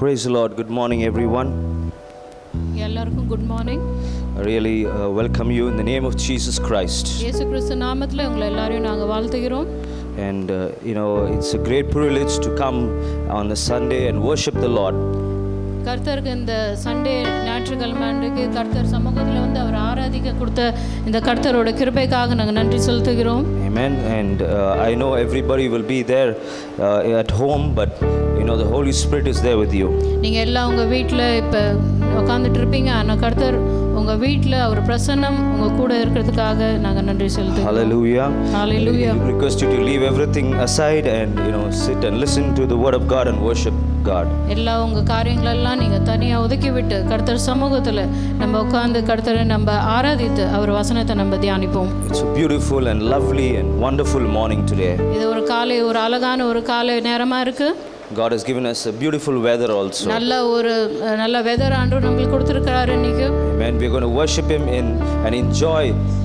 Praise the Lord. Good morning, everyone. எல்லாருக்கும் good morning. I really welcome you in the name of Jesus Christ. இயேசு கிறிஸ்து நாமத்தில் உங்களை எல்லாரையும் நாங்கள் வாழ்த்துகிறோம். And it's a great privilege to come on a Sunday and worship the Lord. கர்த்தருக்கு இந்த Sunday ஞாயிற்றுக்கிழமை அன்றைக்கு கர்த்தர் சமூகத்தில் வந்து அவர் ஆராதிக்க கொடுத்த இந்த கர்த்தரோட கிருபைக்காக நாங்கள் நன்றி செலுத்துகிறோம். Amen. And I know everybody will be there at home, but the Holy Spirit is there with you. நீங்கள் எல்லாம் உங்கள் வீட்டில் இப்போ உட்காந்துட்டு இருப்பீங்க, ஆனால் கர்த்தர் உங்கள் வீட்டில் அவர் பிரசன்னம் உங்கள் கூட இருக்கிறதுக்காக நாங்கள் நன்றி செலுத்துகிறோம். Hallelujah. Hallelujah. I request you to leave everything aside and sit and listen to the word of God and worship God. எல்லா உங்கள் காரியங்களெல்லாம் நீங்கள் தனியாக ஒதுக்கி விட்டு கர்த்தர் சமூகத்தில் நம்ம உட்காந்து கர்த்தரை நம்ம ஆராதித்து அவர் வசனத்தை நம்ம தியானிப்போம். It's a beautiful and lovely and wonderful morning today. இது ஒரு அழகான ஒரு காலை நேரமாக இருக்குது. God has given us a beautiful weather also. நல்ல வெதர் ஆண்டவர் நமக்கு கொடுத்திருக்காரு இன்னைக்கு. Amen. We are going to worship him and enjoy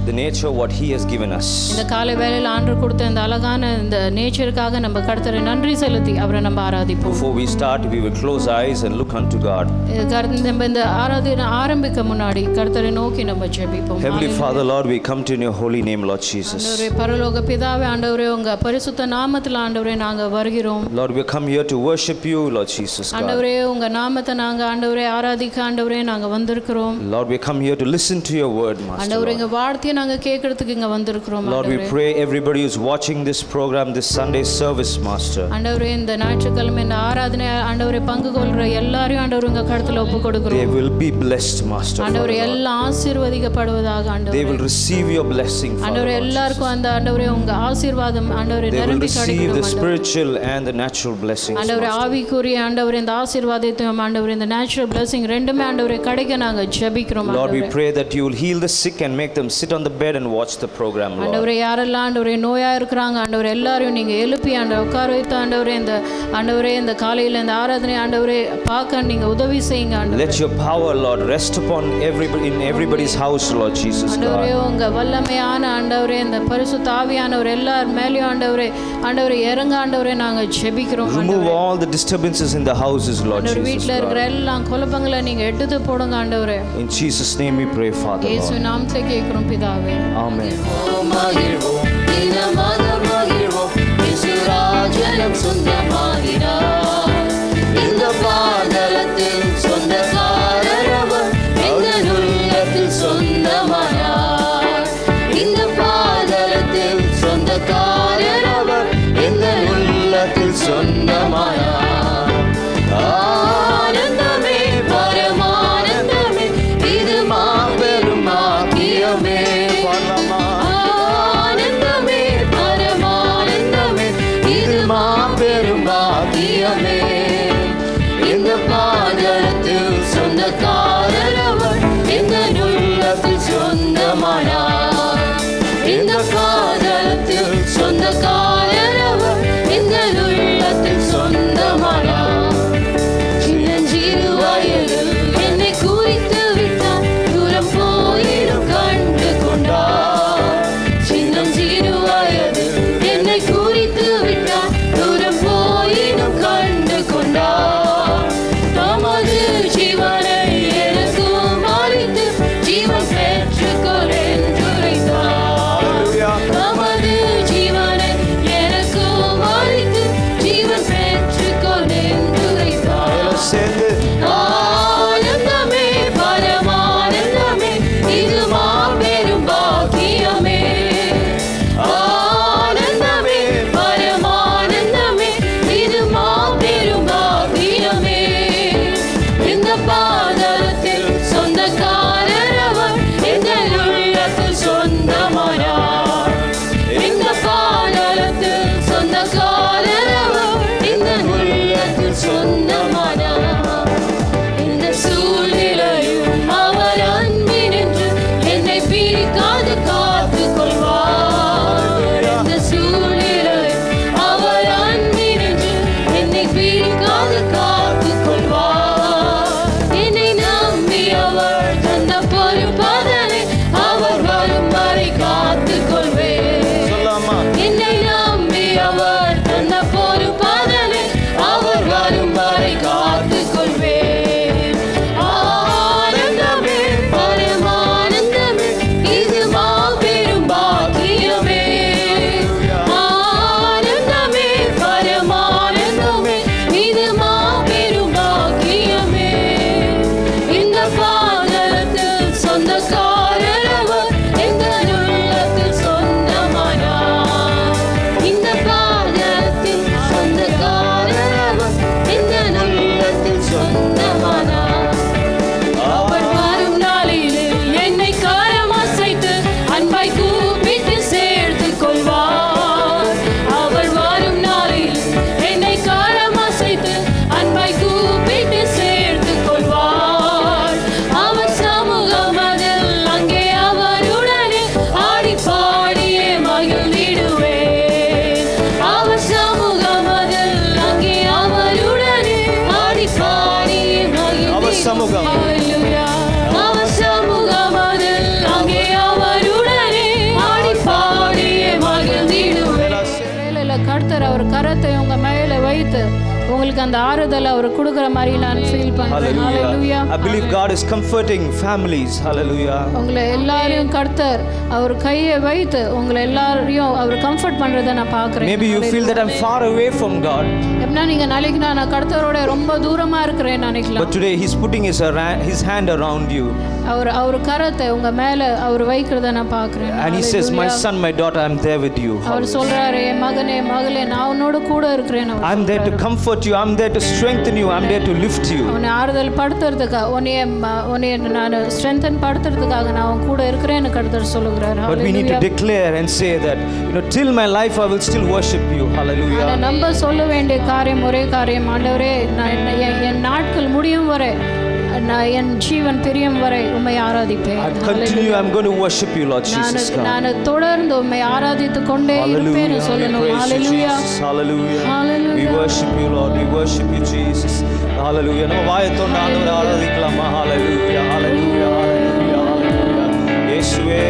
the nature what he has given us. இந்த காலை வேளையில் ஆண்டவர் கொடுத்த இந்த அழகான இந்த நேச்சருக்காக நம்ம கர்த்தரை நன்றி செலுத்தி அவரை நம்ம ஆராதிப்போம். Before we start, we will close our eyes and look unto God. நம்ம இந்த ஆராதனை ஆரம்பிக்க முன்னாடி கர்த்தரை நோக்கி நம்ம ஜெபிப்போம். Heavenly Father, Lord, we come to your holy name, Lord Jesus. ஆண்டவரே, பரலோக பிதாவே, ஆண்டவரே, உங்க பரிசுத்த நாமத்தில் ஆண்டவரே நாங்க வருகிறோம். Lord, we come here to worship you, Lord Jesus God. ஆண்டவரே, உங்க நாமத்தை நாங்க ஆண்டவரே ஆராதிக்க ஆண்டவரே நாங்க வந்திருக்கிறோம். Lord, we come here to listen to your word, Master. ஆண்டவரே, உங்க வார்த்தையை நாங்க கேட்கிறதுக்கு இங்க வந்திருக்கிறோம். Lord, we pray everybody who is watching this program, this Sunday service, Master. ஆண்டவரே, இந்த ஞாயிற்றுக்கிழமை இந்த ஆராதனை ஆண்டவரே பங்கு கொள்ற எல்லாரையும் ஆண்டவரே உங்க கரத்துல ஒப்பு கொடுக்கிறோம். They will be blessed, Master. ஆண்டவரே, எல்லாம் ஆசீர்வதிக்கப்படுவதாக ஆண்டவரே. They will receive your blessing, Father. ஆண்டவரே, எல்லாருக்கும் அந்த ஆண்டவரே உங்க ஆசீர்வாதம் ஆண்டவரே நிரம்பி கிடைக்கட்டும். They will receive the spiritual and the natural blessings. ஆண்டவரே, ஆவிக்குரிய ஆண்டவரே இந்த ஆசீர்வாதத்தையும் ஆண்டவரே இந்த நேச்சுரல் blessing ரெண்டுமே ஆண்டவரே கிடைக்க நாங்க ஜெபிக்கிறோம். Lord, we pray that you will heal the sick and make them sit on the bed and watch the program, Lord. ஆண்டவரே, யாரெல்லாம் ஆண்டவரே நோயா இருக்கிறாங்க ஆண்டவரே எல்லாரையும் நீங்க எழுப்பி ஆண்டவரே உட்கார வைத்து ஆண்டவரே இந்த காலையில இந்த ஆராதனை ஆண்டவரே பார்க்க நீங்க உதவி செய்யுங்க ஆண்டவரே. Let your power, Lord, rest upon everybody's house, Lord Jesus God. ஆண்டவரே, உங்க வல்லமையான ஆண்டவரே இந்த பரிசுத்த ஆவியானவர் எல்லார் மேலயும் ஆண்டவரே இறங்க ஆண்டவரே நாங்க ஜெபிக்கிறோம். Remove all the disturbances in the houses, Lord Jesus God. வீட்ல இருக்கிற எல்லா குழப்பங்களை நீங்க எடுத்து போடுங்க ஆண்டவரே. In Jesus name we pray, Father. இயேசு நாமத்திலே கேக்குறோம் பிதாவே. Amen. இந்த பாதலத்தில் சொந்தக்காரரவர் எங்கள் உள்ளத்தில் சொந்தமானார். இந்த பாதலத்தில் சொந்தக்காரரவர் எங்கள் உள்ளத்தில் சொந்தமானார். ஆனந்தமே பரமானந்தமே இது மாபெரும் பாக்கியமே. ஆனந்தமே பரமானந்தமே இது மாபெரும் பாக்கியமே. இந்த பாதலத்தில் சொந்தக்காரரவர் எங்கள் உள்ளத்தில் சொந்தமானார். இந்த பாதலத்தில் சொந்தக்காரரவர் எங்கள் உள்ளத்தில் சொந்தமானார். சின்னஞ்சிறு வயதில் என்னை குறித்து விட்டார், தூரம் போயிடும் கண்டு கொண்டார். சின்னஞ்சிறு வயதில் என்னை குறித்து விட்டார், தூரம் போயிடும் கண்டு கொண்டார். தமது ஜீவனை எனக்கும் அளித்து ஜீவன் பெற்றுக்கொள் என்று உரைத்தார். தமது ஜீவனை எனக்கும் அளித்து ஜீவன் பெற்றுக்கொள் என்று உரைத்தார். ஆனந்தமே பரமானந்தமே இது மாபெரும் பாக்கியமே. ஆனந்தமே பரமானந்தமே இது மாபெரும் பாக்கியமே. இந்த பாதலத்தில் சொந்தக்காரரவர் எங்கள் உள்ளத்தில் சொந்தமானார். இந்த பாதலத்தில் சொந்தக்காரரவர் எங்கள் உள்ளத்தில் சொந்தமானார். இந்த சூழ்நிலையும் அவர் அன்பினின்று என்னை பிரிக்காது காத்துக் கொள்வார். இந்த சூழ்நிலையும் அவர் அன்பினின்று என்னை பிரிக்காது காத்துக் கொள்வார். என்னை நம்பி அவர் தந்த பொறுப்பதனை அவர் வரும் வரை காத்துக் கொள்வேன். என்னை நம்பி அவர் சமூகம். Hallelujah. அவர் சமூகமதில் அங்கே அவருடனே ஆடி பாடியே மகிழ்ந்திடுவேன். வேளையில கர்த்தர் அவர் கரத்தை உங்க மேல வைத்து உங்களுக்கு அந்த ஆறுதல் அவர் கொடுக்கிற மாதிரி நான் ஃபீல் பண்றேன். Hallelujah. I believe God is comforting families. Hallelujah. உங்களை எல்லாரையும் கர்த்தர் அவர் கையை வைத்து உங்களை எல்லாரையும் அவர் கம்ஃபர்ட் பண்றதை நான் பார்க்கிறேன். Maybe you feel that I'm far away from God. எப்படின்னா நீங்க நாளைக்கு நான் கர்த்தரோட ரொம்ப தூரமா இருக்கிறேன்னு நினைக்கலாம். But today He's putting His hand around you. அவர் கரத்தை உங்க மேல அவர் வைக்கிறதை நான் பார்க்கிறேன். And He says, my son, my daughter, I'm there with you. அவர் சொல்றாரு, என் மகனே மகளே நான் உன்னோட கூட இருக்கிறேன். I'm there to comfort you. I'm there to strengthen you. I'm there to lift you. உன்னை ஆறுதல் படுத்துறதுக்காக உன்னை நான் ஸ்ட்ரெngthen படுத்துறதுக்காக நான் உன் கூட இருக்கிறேன்னு கர்த்தர் சொல்லுகிறார். But we need to declare and say that, till my life I will still worship you. Hallelujah. நம்ம சொல்ல வேண்டிய காரியம் ஒரே காரியம், ஆண்டவரே என் நாட்கள் முடியும் வரை நான் என் ஜீவன் பிரியும் வரை உம்மை ஆராதிப்பேன். I'm going to worship you, Lord Jesus. நான் தொடர்ந்து உம்மை ஆராதித்து கொண்டே இருப்பேன் சொல்லணும். Hallelujah. Hallelujah. We worship you, Lord. We worship you, Jesus. Hallelujah. நம்ம வாயத்தோட ஆண்டவரை ஆராதிக்கலாமா? Hallelujah. Hallelujah. Hallelujah. Hallelujah. இயேசுவே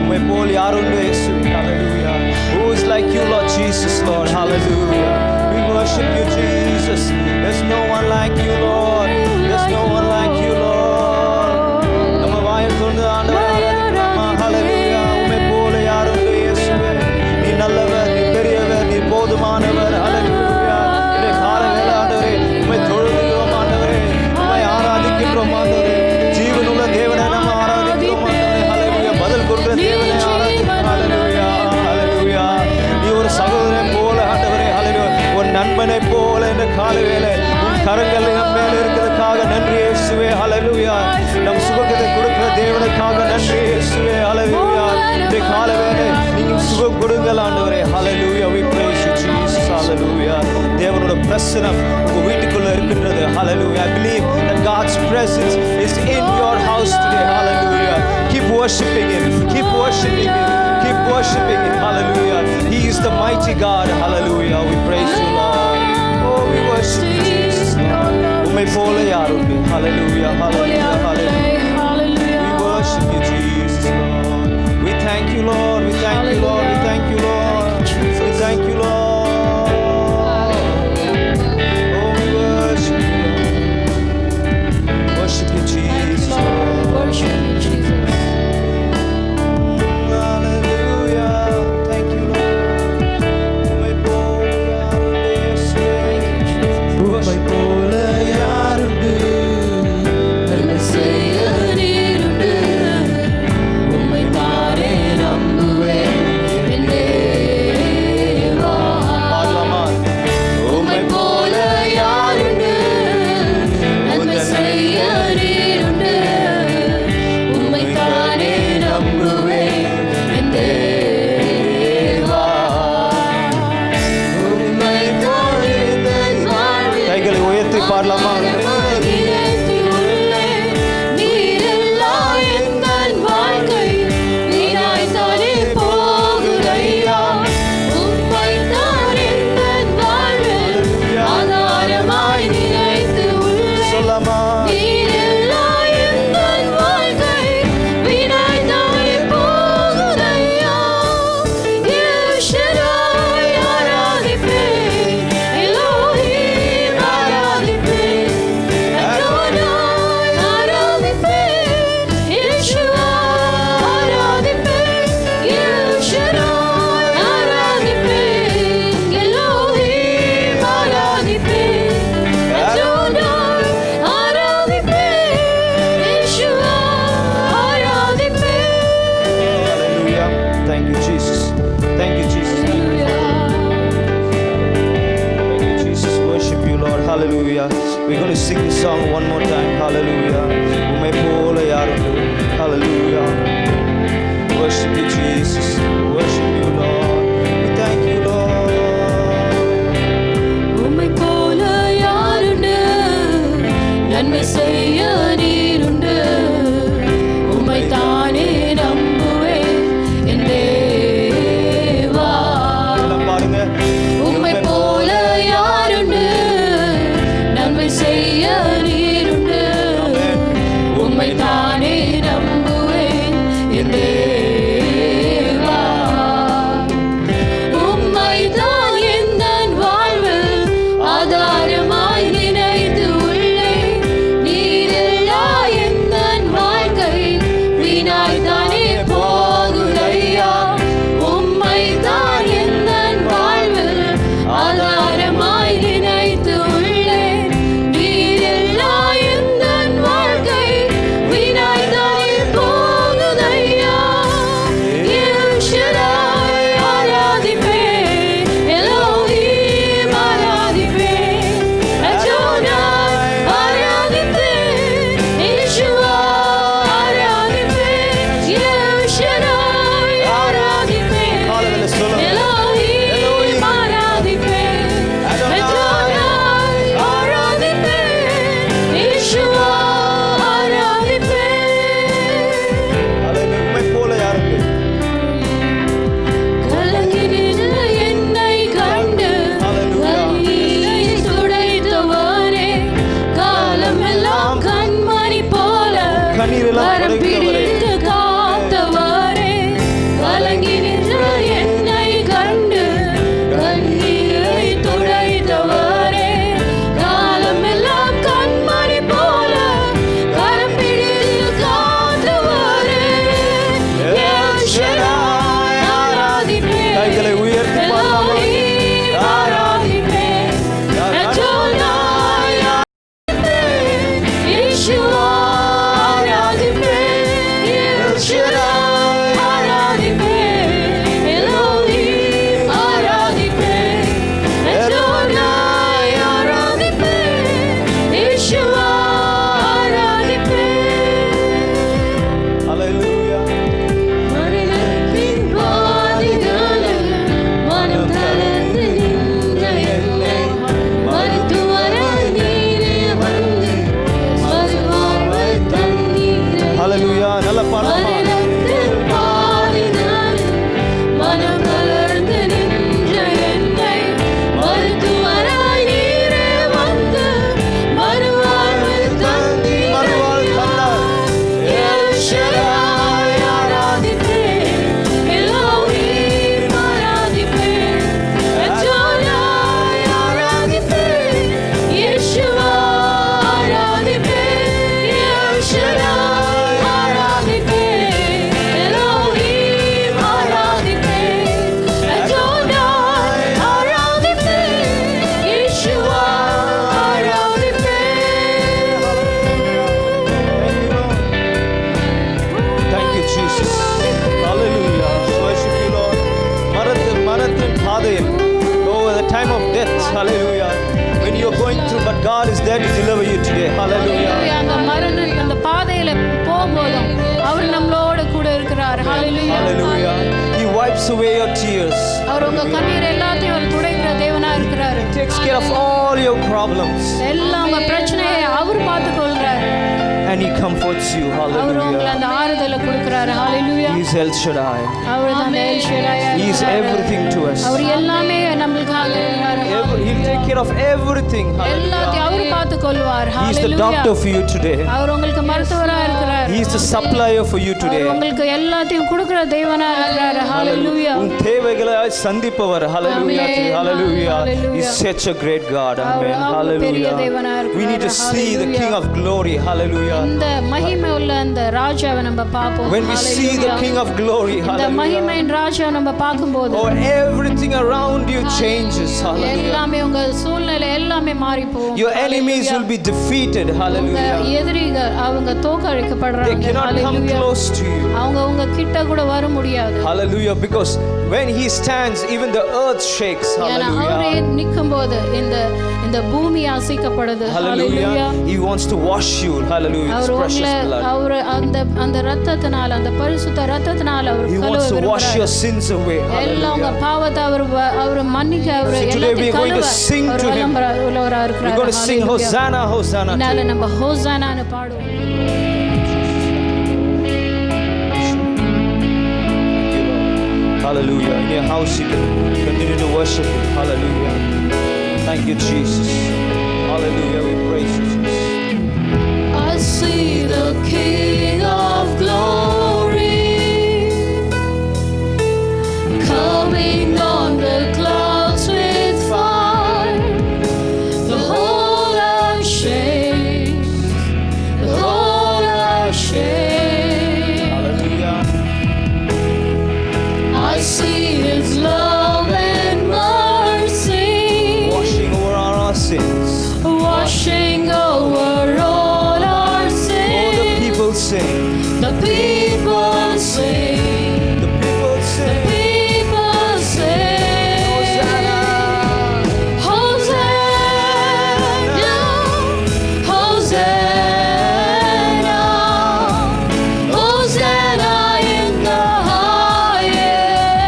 உம்மை போல் யார் உண்டு இயேசுவே? Hallelujah. Who is like you, Lord Jesus, Lord? Hallelujah. We worship you, Jesus. There's no one like you, Lord. There's no one like you, Lord. நம்ம வாயத்தோட ஆண்டவரை ஆராதிக்கலாமா? Hallelujah. உம்மை போல யார் உண்டு இயேசுவே? நீ நல்லவர், நீ பெரியவர், நீ போதுமானவர். Hallelujah. இந்த காலையில ஆண்டவரே உம்மை தொழுகிறோம் ஆண்டவரே. உம்மை ஆராதிக்கிறோம் ஆண்டவரே. ஜீவனுள்ள தேவனை நம்ம ஆராதிக்கிறோம் ஆண்டவரே. Hallelujah. பதில் கொடுக்கிற தேவனை ஆராதிக்கிறோம். Hallelujah. Hallelujah. நீ ஒரு சகோதரனை போல ஆண்டவரே. Hallelujah. ஒரு நண்பனை போல இந்த காலையில உன் கரங்கள் நம் மேல இருக்கிறதுக்காக நன்றி இயேசுவே. Hallelujah. நம் சுகத்தை கொடுக்கிற தேவனுக்காக நன்றி இயேசுவே. Hallelujah. இந்த காலையில நீங்க சுகம் கொடுங்கள் ஆண்டவரே. Hallelujah. We praise you, Jesus. Hallelujah. தேவனோட பிரசன்னம் உங்க வீட்டுக்குள்ள இருக்கின்றது. Hallelujah. I believe that God's presence is in your house today. Hallelujah. Keep worshiping Him. Keep worshiping Him. Keep worshiping Him. Hallelujah. He is the mighty God. Hallelujah. We praise you, Lord. Oh, we worship you, Jesus. உம்மை போல யார் உண்டு? Hallelujah. Hallelujah. Hallelujah. We worship you, Jesus, Lord. We thank you, Lord. We thank you, Lord. We thank you, Lord. We thank you, Lord. Oh, we worship you, Lord. Worship you, Jesus, Lord. Worship you, Jesus. Hallelujah. Thank you, Lord. உம்மை போல யார் உண்டு இயேசுவே? உம்மை போல யார் உண்டு? நன்மை செய்ய நீருண்டு. உம்மை தானே நம்புவேன் என் தேவா. பாடலாமா? உம்மை போல யாருண்டு? நன்மை செய்ய நீருண்டு. உம்மை தானே நம்புவேன் என் தேவா. உம்மை தானே என் வாழ்வில் கைகளை உயர்த்தி பாடலாமா? சொல்லலாமா? Hallelujah. Thank you, Jesus. Thank you, Jesus. Thank you, Jesus. Worship you, Lord. Hallelujah. We're going to sing this song one more time. Hallelujah. உம்மை போல யார் உண்டு? Hallelujah. Worship you, Jesus. Worship you, Lord. We thank you, Lord. உம்மை போல யாருண்டு? நன்மை செய்ய நீருண்டு. உம்மை தானே நம்புவேன் என் தேவா. எல்லாம் பாடுங்க. உம்மை போல யாருண்டு? நன்மை செய்ய நீருண்டு. of death. Hallelujah. When you're going through, but God is there to deliver you today. Hallelujah. அந்த மரண அந்த பாதையில போகும்போதும் அவர் நம்மளோட கூட இருக்கிறார். ஹalleluya. Hallelujah. He wipes away your tears. அவர் உங்க கண்ணீர் எல்லாத்தையும் அவர் துடைக்கிற தேவனா இருக்கிறார். He takes care of all your problems. எல்லா உங்க பிரச்சனையை அவர் பார்த்துக்கொள்றார். And He comforts you. அவர் உங்களுக்கு Hallelujah. அந்த ஆறுதலை கொடுக்கிறார். ஹalleluya. He is El Shaddai. அவர் தான் L Shaddai. He is everything to us. அவர் எல்லாமே நமக்காக இருக்கிறார். He'll take care of everything. எல்லாத்தையும் அவர் பார்த்துக்கொள்வார். He is the hallelujah. doctor for you today. அவர் உங்களுக்கு மருத்துவரா இருக்கிறார். He is the supplier for you today. அவர் உங்களுக்கு எல்லாத்தையும் கொடுக்கிற தேவனா இருக்கிறார். ஹalleluya. உன் தேவைகளை சந்திப்பவர். Hallelujah. Amen. Hallelujah. Hallelujah. He's such a great God. Amen. அவர் பெரிய Hallelujah. தேவனா இருக்கிறார். We need to see the King of Glory. Hallelujah. இந்த மகிமை உள்ள அந்த ராஜாவை நம்ம பார்ப்போம். When we see the King of Glory, இந்த hallelujah. மகிமையின் ராஜாவை நம்ம பார்க்கும்போது Oh, everything around you changes. Hallelujah. எல்லாமே உங்க சூழ்நிலை எல்லாமே மாறி போகும். Your enemies will be defeated. உங்க Hallelujah. எதிரிகள் அவங்க They தோற்கடிக்கப்படுறாங்க. cannot come Hallelujah. close to you. அவங்க உங்க கிட்ட கூட வர முடியாது. Hallelujah. Because when He stands, even the earth shakes. ஏன்னா அவரே Hallelujah. நிக்கும்போது இந்த பூமி அசைக்கப்படுது. Hallelujah. Hallelujah. He wants to wash you. Hallelujah. His our precious உங்களை blood. அவர் அந்த ரத்தத்தினால அந்த பரிசுத்த ரத்தத்தினால அவர் He wants to wash your sins away. எல்லாம் உங்க Hallelujah. பாவத்தை அவர் மன்னிக்க அவர் So today we are going to sing to Him. உள்ளவரா இருக்கிறார். We're going to sing Hosanna, Hosanna. இதனால நம்ம ஹோசானான்னு பாடுவோம். Hallelujah. In your house, you can continue to worship Him. Hallelujah. Thank you, Jesus. Hallelujah. We praise you, Jesus. I see the King of Glory coming on the clouds with fire. The whole earth shakes. The whole earth shakes. Hallelujah. I see His love and mercy Washing over all our sins. washing over all our All the sins. people sing. The people sing. The people sing. People sing. Hosanna. Hosanna. Hosanna. Hosanna in the highest.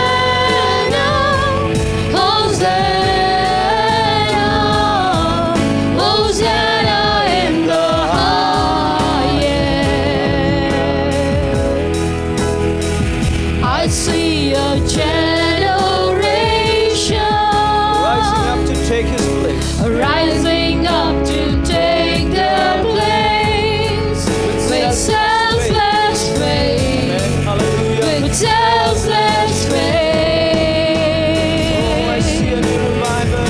Hosanna. Hosanna. Hosanna in the highest. I see a generation Rising up to take His place. rising up to take their place with selfless faith, Amen. Hallelujah. with selfless Oh, I see faith. a new revival.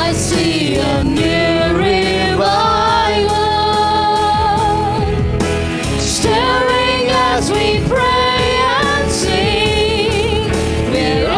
I see a new revival stirring as we pray and sing. We're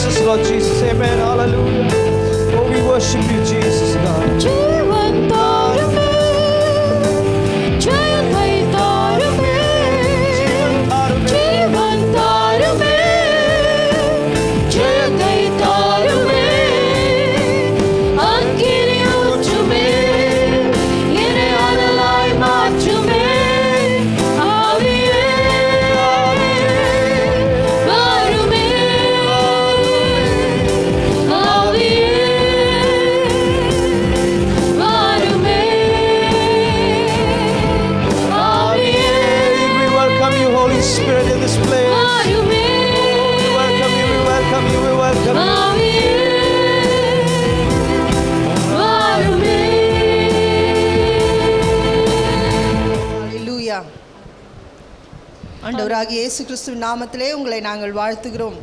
Jesus, Lord Jesus. Amen. Hallelujah. Oh, we worship you, Jesus, God. जीवन तारुमे जय भई तारुमे जीवन तारुमे जय गई तारुमे अंगिरी उचुमे इने अनलाई माचुमे आविये वारुमे आविये वारुमे आविये We welcome you, Holy Spirit, in this place. वारुमे We welcome you, we welcome you, we welcome you. आविये वारुमे ஹல்லேலூயா. ஆண்டவராகிய இயேசு கிறிஸ்துவின் நாமத்திலே உங்களை நாங்கள் வாழ்த்துகிறோம்.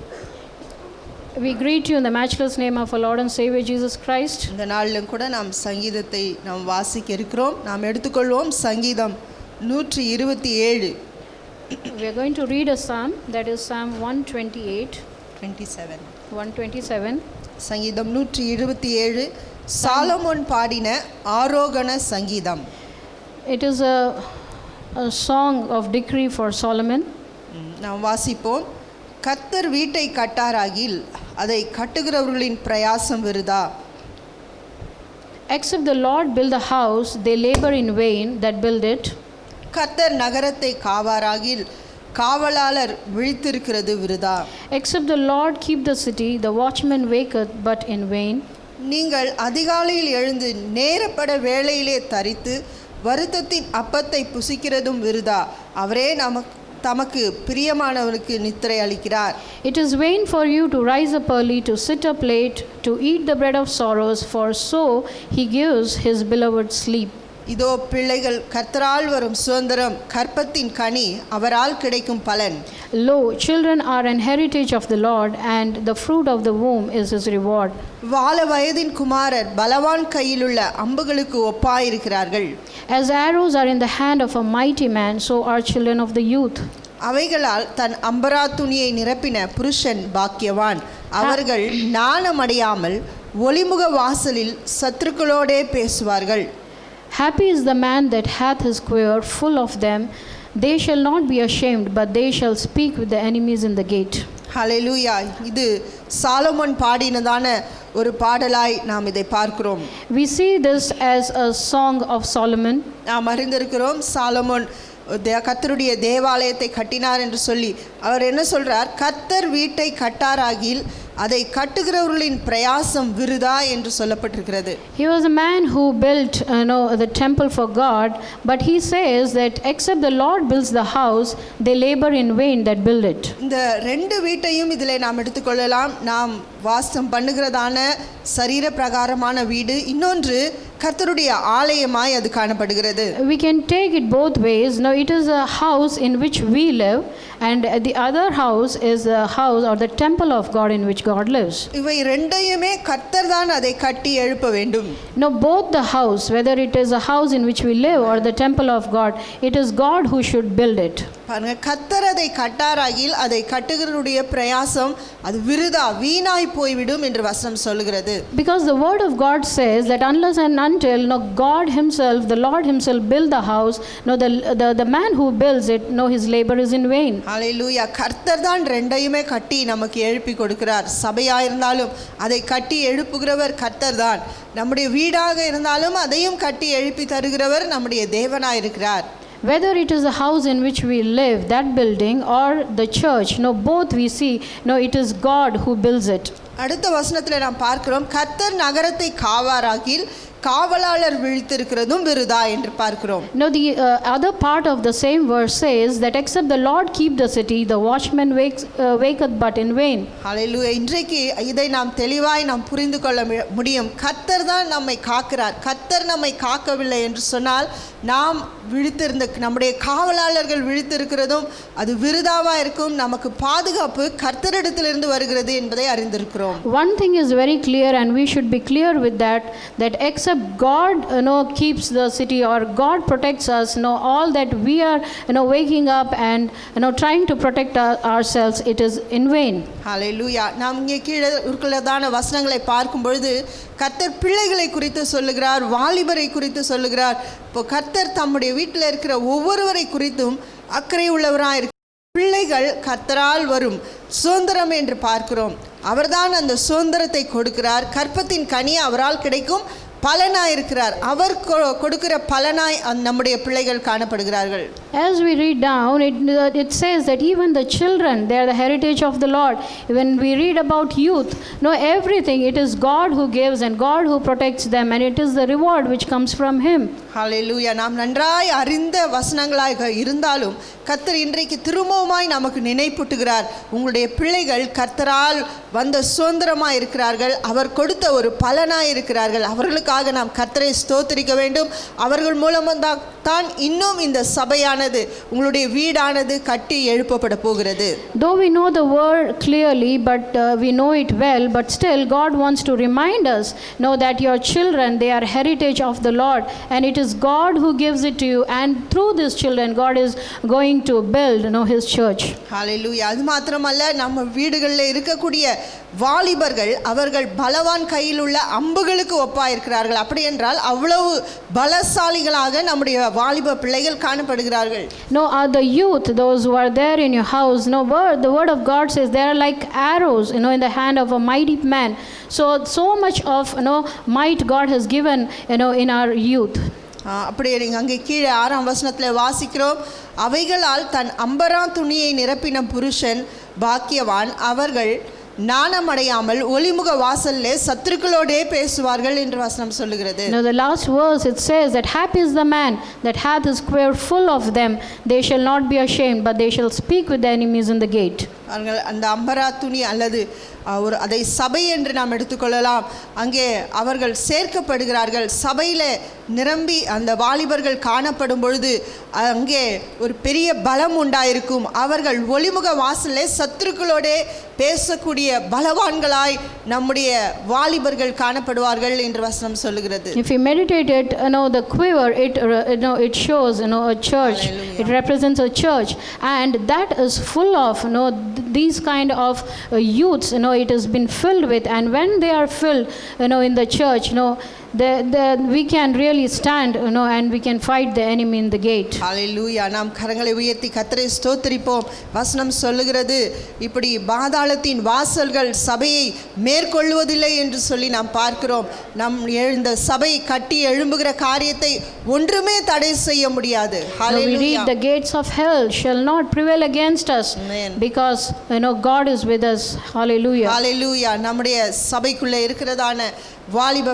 We greet you in the matchless name of our Lord and Savior Jesus Christ. இந்த நாளிலும் கூட நாம் சங்கீதத்தை நாம் வாசிக்க இருக்கிறோம். நாம் எடுத்துக்கொள்வோம் சங்கீதம் 127 We are going to read a psalm, that is Psalm 128, 27. 127. சங்கீதம் 127 சாலமோன் பாடின ஆரோகண சங்கீதம். It is a song of decree for Solomon. நாம் வாசிப்போம். கர்த்தர் வீட்டை கட்டாராகில் அதை கட்டுகிறவர்களின் பிரயாசம் விருதா. Except the Lord build the house, they labor in vain that build it. கர்த்தர் நகரத்தை காவாராகில் காவலாளர் விழித்திருக்கிறது விருதா. Except the Lord keep the city, the watchman waketh but in vain. நீங்கள் அதிகாலையில் எழுந்து நேரப்பட வேளையிலே தரித்து வருத்தத்தின் அப்பத்தை புசிக்கிறதும் விருதா. அவரே தமக்கு பிரியமானவனுக்கு நித்திரை அளிக்கிறார். It is vain for you to rise up early, to sit up late, to eat the bread of sorrows, for so he gives his beloved sleep. இதோ பிள்ளைகள் கர்த்தரால் வரும் சுதந்திரம், கற்பத்தின் கனி அவரால் கிடைக்கும் பலன். Lo, children are an heritage of the Lord, and the fruit of the womb is his reward. வால வயதின் குமாரர் பலவான் கையிலுள்ள அம்புகளுக்கு ஒப்பாயிருக்கிறார்கள். As arrows are in the hand of a mighty man, so are children of the youth. அவைகளால் தன் அம்பரா துணியை நிரப்பின புருஷன் பாக்கியவான். அவர்கள் நாணமடையாமல் ஒளிமுக வாசலில் சத்துருக்களோடே பேசுவார்கள். Happy is the man that hath his quiver full of them. They shall not be ashamed, but they shall speak with the enemies in the gate. ஹல்லேலூயா. இது Solomon பாடினதான ஒரு பாடலாய் நாம் இதை பார்க்கிறோம். We see this as a song of Solomon. நாம் அறிந்திருக்கிறோம் Solomon கர்த்தருடைய தேவாலயத்தை கட்டினார் என்று சொல்லி. அவர் என்ன சொல்றார்? கர்த்தர் வீட்டை கட்டாராகில் அதை கட்டுகிறவர்களின் பிரயாசம் விருதா என்று சொல்லப்பட்டிருக்கிறது. He was a man who built the temple for God, but he says that except the Lord builds the house, they labor in vain that build it. இந்த ரெண்டு வீட்டையும் இதிலே நாம் எடுத்துக்கொள்ளலாம். நாம் வாசம் பண்ணுகிறதான சரீர பிரகாரமான வீடு, இன்னொன்று கர்த்தருடைய ஆலயமாய் அது காணப்படுகிறது. We can take it both ways. Now it is a house in which we live, and the other house is a house or the temple of God in which God lives. இவை ரெண்டையுமே கர்த்தர் தான் அதை கட்டி எழுப்ப வேண்டும். Now both the house, whether it is a house in which we live or the temple of God, it is God who should build it. பாருங்க, கர்த்தர் அதை கட்டாராகில் அதை கட்டுகிறவருடைய பிரயாசம் அது விருதா வீணாய் போய்விடும் என்று வசனம் சொல்லுகிறது. Because the word of God says that unless and until God himself, the Lord himself build the house, the man who builds it, his labor is in vain. ஹல்லேலூயா. கர்த்தர் தான் ரெண்டையுமே கட்டி நமக்கு எழுப்பி கொடுக்கிறார். சபையாக இருந்தாலும் அதை கட்டி எழுப்புகிறவர் கர்த்தர் தான். நம்முடைய வீடாக இருந்தாலும் அதையும் கட்டி எழுப்பி தருகிறவர் நம்முடைய தேவனாய் இருக்கிறார். Whether it is a house in which we live, that building, or the church, both we see, it is God who builds it. அடுத்த வசனத்தில் நாம் பார்க்கிறோம், கர்த்தர் நகரத்தை காவாராகில் காவலாளர் விழித்திருக்கிறதும் விருதா என்று பார்க்கிறோம். Now the other part of the same verse says that except the Lord keep the city, the watchman waketh but in vain. ஹல்லேலூயா. இன்றைக்கு இதை நாம் தெளிவாய் நாம் புரிந்து கொள்ள முடியும். கர்த்தர் தான் நம்மை காக்கிறார். கர்த்தர் நம்மை காக்கவில்லை என்று சொன்னால் நாம் விழித்திருந்த நம்முடைய காவலாளர்கள் விழித்திருக்கிறதும் அது விருதாவா இருக்கும். நமக்கு பாதுகாப்பு கர்த்தரிடத்திலிருந்து வருகிறது என்பதை அறிந்திருக்கிறோம். One thing is very clear, and we should be clear with that except except God, keeps the city, or God protects us, all that we are, waking up and, trying to protect ourselves, it is in vain. ஹல்லேலூயா. நாம் இங்கே கீழே இருக்கிறதான வசனங்களை பார்க்கும் பொழுது கர்த்தர் பிள்ளைகளை குறித்து சொல்லுகிறார், வாலிபரை குறித்து சொல்லுகிறார். இப்போ கர்த்தர் தம்முடைய வீட்டில் இருக்கிற ஒவ்வொருவரை குறித்தும் அக்கறை உள்ளவராக இருக்கிறார். பிள்ளைகள் கர்த்தரால் வரும் சுதந்திரம் என்று பார்க்கிறோம். அவர்தான் அந்த சுதந்திரத்தை கொடுக்கிறார். கற்பத்தின் கனி அவரால் கிடைக்கும் பலனாய் இருக்கிறார். அவர் கொடுக்கிற பலனாய் நம்முடைய பிள்ளைகள் காணப்படுகிறார்கள். As we read down, it says that even the children, they are the heritage of the Lord. When we read about youth, everything, it is God who gives and God who protects them, and it is the reward which comes from Him. ஹல்லேலூயா. நாம் நன்றாய் அறிந்த வசனங்களாக இருந்தாலும் கர்த்தர் இன்றைக்கு திரும்பவுமாய் நமக்கு நினைப்பூட்டுகிறார். உங்களுடைய பிள்ளைகள் கர்த்தரால் வந்த சுதந்திரமாய் இருக்கிறார்கள், அவர் கொடுத்த ஒரு பலனாய் இருக்கிறார்கள். அவர்களுக்காக நாம் கர்த்தரை ஸ்தோத்திரிக்க வேண்டும். அவர்கள் மூலமாக தான் இன்னும் இந்த சபையானது, உங்களுடைய வீடானது கட்டி எழுப்பப்பட போகிறது. Though we know the word clearly, but we know it well, but still God wants to remind us, know that your children, they are heritage of the Lord, and it is God who gives it to you, and through these children God is going to build, His church. ஹல்லேலூயா. அது மாத்திரமல்ல, நம்ம வீடுகளில் இருக்கக்கூடிய வாலிபர்கள் அவர்கள் பலவான் கையில் உள்ள அம்புகளுக்கு ஒப்பாயிருக்கிறார்கள். அப்படி என்றால் அவ்வளவு பலசாலிகளாக நம்முடைய வாலிப பிள்ளைகள் காணப்படுகிறார்கள். No, the youth, those who are there in your house, the word of God says they are like arrows, in the hand of a mighty man. So much of might God has given, in our youth. அப்படியே நீங்கள் அங்கே கீழே 6ஆம் வசனத்தில் வாசிக்கிறோம், அவைகளால் தன் அம்பரா துணியை நிரப்பின புருஷன் பாக்கியவான், அவர்கள் நாணமடையாமல் ஒளிமுக வாசல்லே சத்துருக்களோடே பேசுவார்கள் என்று வசனம் சொல்லுகிறது. Now the last verse, it says that happy is the man that hath his square full of them, they shall not be ashamed, but they shall speak with the enemies in the gate. அந்த அம்பரா துணி அல்லது அதை சபை என்று நாம் எடுத்துக்கொள்ளலாம். அங்கே அவர்கள் சேர்க்கப்படுகிறார்கள். சபையில் நிரம்பி அந்த வாலிபர்கள் காணப்படும் பொழுது அங்கே ஒரு பெரிய பலம் உண்டாயிருக்கும். அவர்கள் ஒளிமுக வாசலே சத்துருக்களோடே பேசக்கூடிய பலவான்களாய் நம்முடைய வாலிபர்கள் காணப்படுவார்கள் என்று வசனம் சொல்லுகிறது. If you meditate it, the quiver, it shows, a church. Hallelujah. It represents a church, and that is full of, these kind of youths, it has been filled with, and when they are filled, in the church, we can really stand, and we can fight the enemy in the gate. ஹல்லேலூயா. நாம் கரங்களை உயர்த்தி கர்த்தரை ஸ்தோத்திரிப்போம். வசனம் சொல்லுகிறது, இப்படி பாதாளத்தின் வாசல்கள் சபையை மேற்கொள்வதில்லை என்று சொல்லி நாம் பார்க்கிறோம். நம் இந்த சபை கட்டி எழும்புகிற காரியத்தை ஒன்றுமே தடை செய்ய முடியாது. We read the gates of hell shall not prevail against us. Amen. Because God is with us. Hallelujah. ஹல்லேலூயா. நம்முடைய சபைக்குள்ளே இருக்கிறதான வாலிப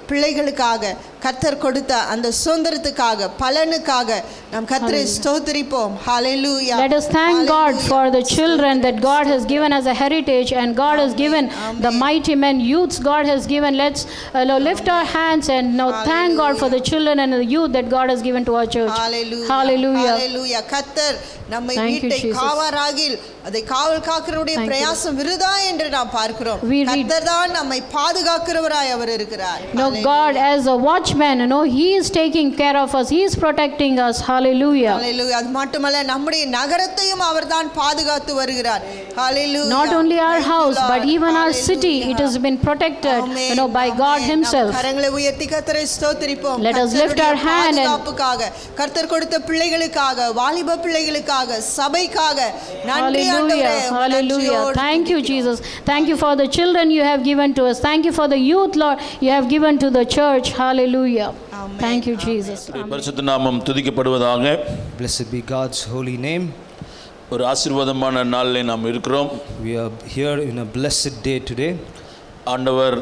பிள்ளைகளுக்காக கர்த்தர் கொடுத்த அந்த சுதந்திரத்துக்காக பலனுக்காக நாம் கர்த்தரை ஸ்தோத்திரிப்போம். ஹல்லேலூயா. Let us thank God for the children that God has given as a heritage, and God has given the mighty men, youths God has given. Let's lift our hands and thank God for the children and the youth that God has given to our church. Hallelujah. Hallelujah. கர்த்தர் நம்மை வீட்டை காவராகில் அதை காவல் காக்கிறவருடைய பிரயாசம் விருதா என்று நாம் பார்க்கிறோம். கர்த்தர் தான் நம்மை பாதுகாக்கிறவராய் அவர் இருக்கிறார். God as a watchman, he is taking care of us, he is protecting us. Hallelujah. Hallelujah. அது மட்டுமல்ல, நம்முடைய நகரத்தையும் அவர்தான் பாதுகாத்து வருகிறார். Hallelujah. Not only our house, but even our city, it has been protected, by God himself. கரங்களை உயர்த்தி கர்த்தரை ஸ்தோத்திரிப்போம். Let us lift our hand and கர்த்தர் கொடுத்த பிள்ளைகளுக்காக, வாலிப பிள்ளைகளுக்காக, சபைக்காக நன்றி. Hallelujah. Hallelujah. Thank you, Jesus. Thank you for the children you have given to us. Thank you for the youth, Lord, you have given to the church. Hallelujah. Amen. Thank you, Jesus. பரிசுத்த நாமம் துதிக்கப்படுவதாக. Blessed be God's holy name. ஒரு ஆசீர்வாதமான நாளிலே நாம் இருக்கிறோம். We are here in a blessed day today. ஆண்டவர்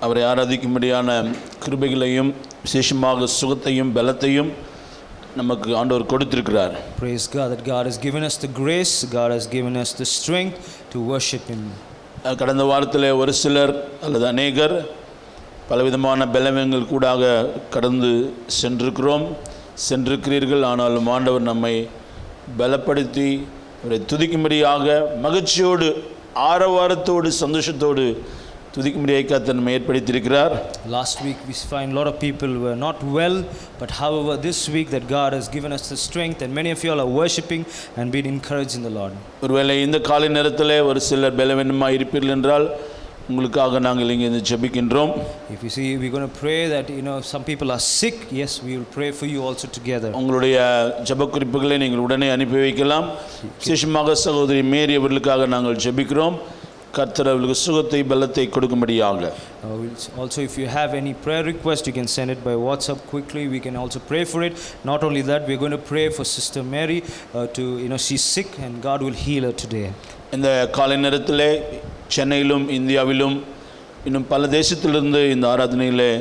அவரை ஆராதிக்கும்படியான கிருபைகளையும் விசேஷமாக சுகத்தையும் பலத்தையும் நமக்கு ஆண்டவர் கொடுத்திருக்கிறார். Praise God that God has given us the grace, God has given us the strength to worship him. கடந்த வாரத்தில் ஒரு சிலர் அல்லது அநேகர் பலவிதமான பலவீனங்கள் கூடாக கடந்து சென்றிருக்கிறீர்கள். ஆனாலும் ஆண்டவர் நம்மை பலப்படுத்தி அவரை துதிக்கும்படியாக மகிழ்ச்சியோடு ஆரவாரத்தோடு சந்தோஷத்தோடு துதிக்கும்படியாக கர்த்தர் நம்மை ஏற்படுத்தியிருக்கிறார். Last week we find a lot of people were not well, but however this week that God has given us the strength and many of you all are worshiping and being encouraged in the Lord. ஒருவேளை இந்த காலை நேரத்தில் ஒரு சிலர் பலவீனமாக இருப்பீர்கள் என்றால் உங்களுக்காக நாங்கள் இங்கே ஜெபிக்கின்றோம். If you see, we're going to pray that some people are sick. Yes, we will pray for you also together. உங்களுடைய ஜெப குறிப்புகளை நீங்கள் உடனே அனுப்பி வைக்கலாம். விசேஷமாக சகோதரி மேரி அவர்களுக்காக நாங்கள் ஜெபிக்கிறோம். கர்த்தர் அவர்களுக்கு சுகத்தை பலத்தை கொடுக்கும்படியாக. Also, if you have any prayer request, you can send it by WhatsApp quickly. We can also pray for it. Not only that, we're going to pray for Sister Mary she's sick and God will heal her today. இந்த காலை நேரத்தில் சென்னையிலும் இந்தியாவிலும் இன்னும் பல தேசத்திலிருந்து இந்த ஆராதனையிலே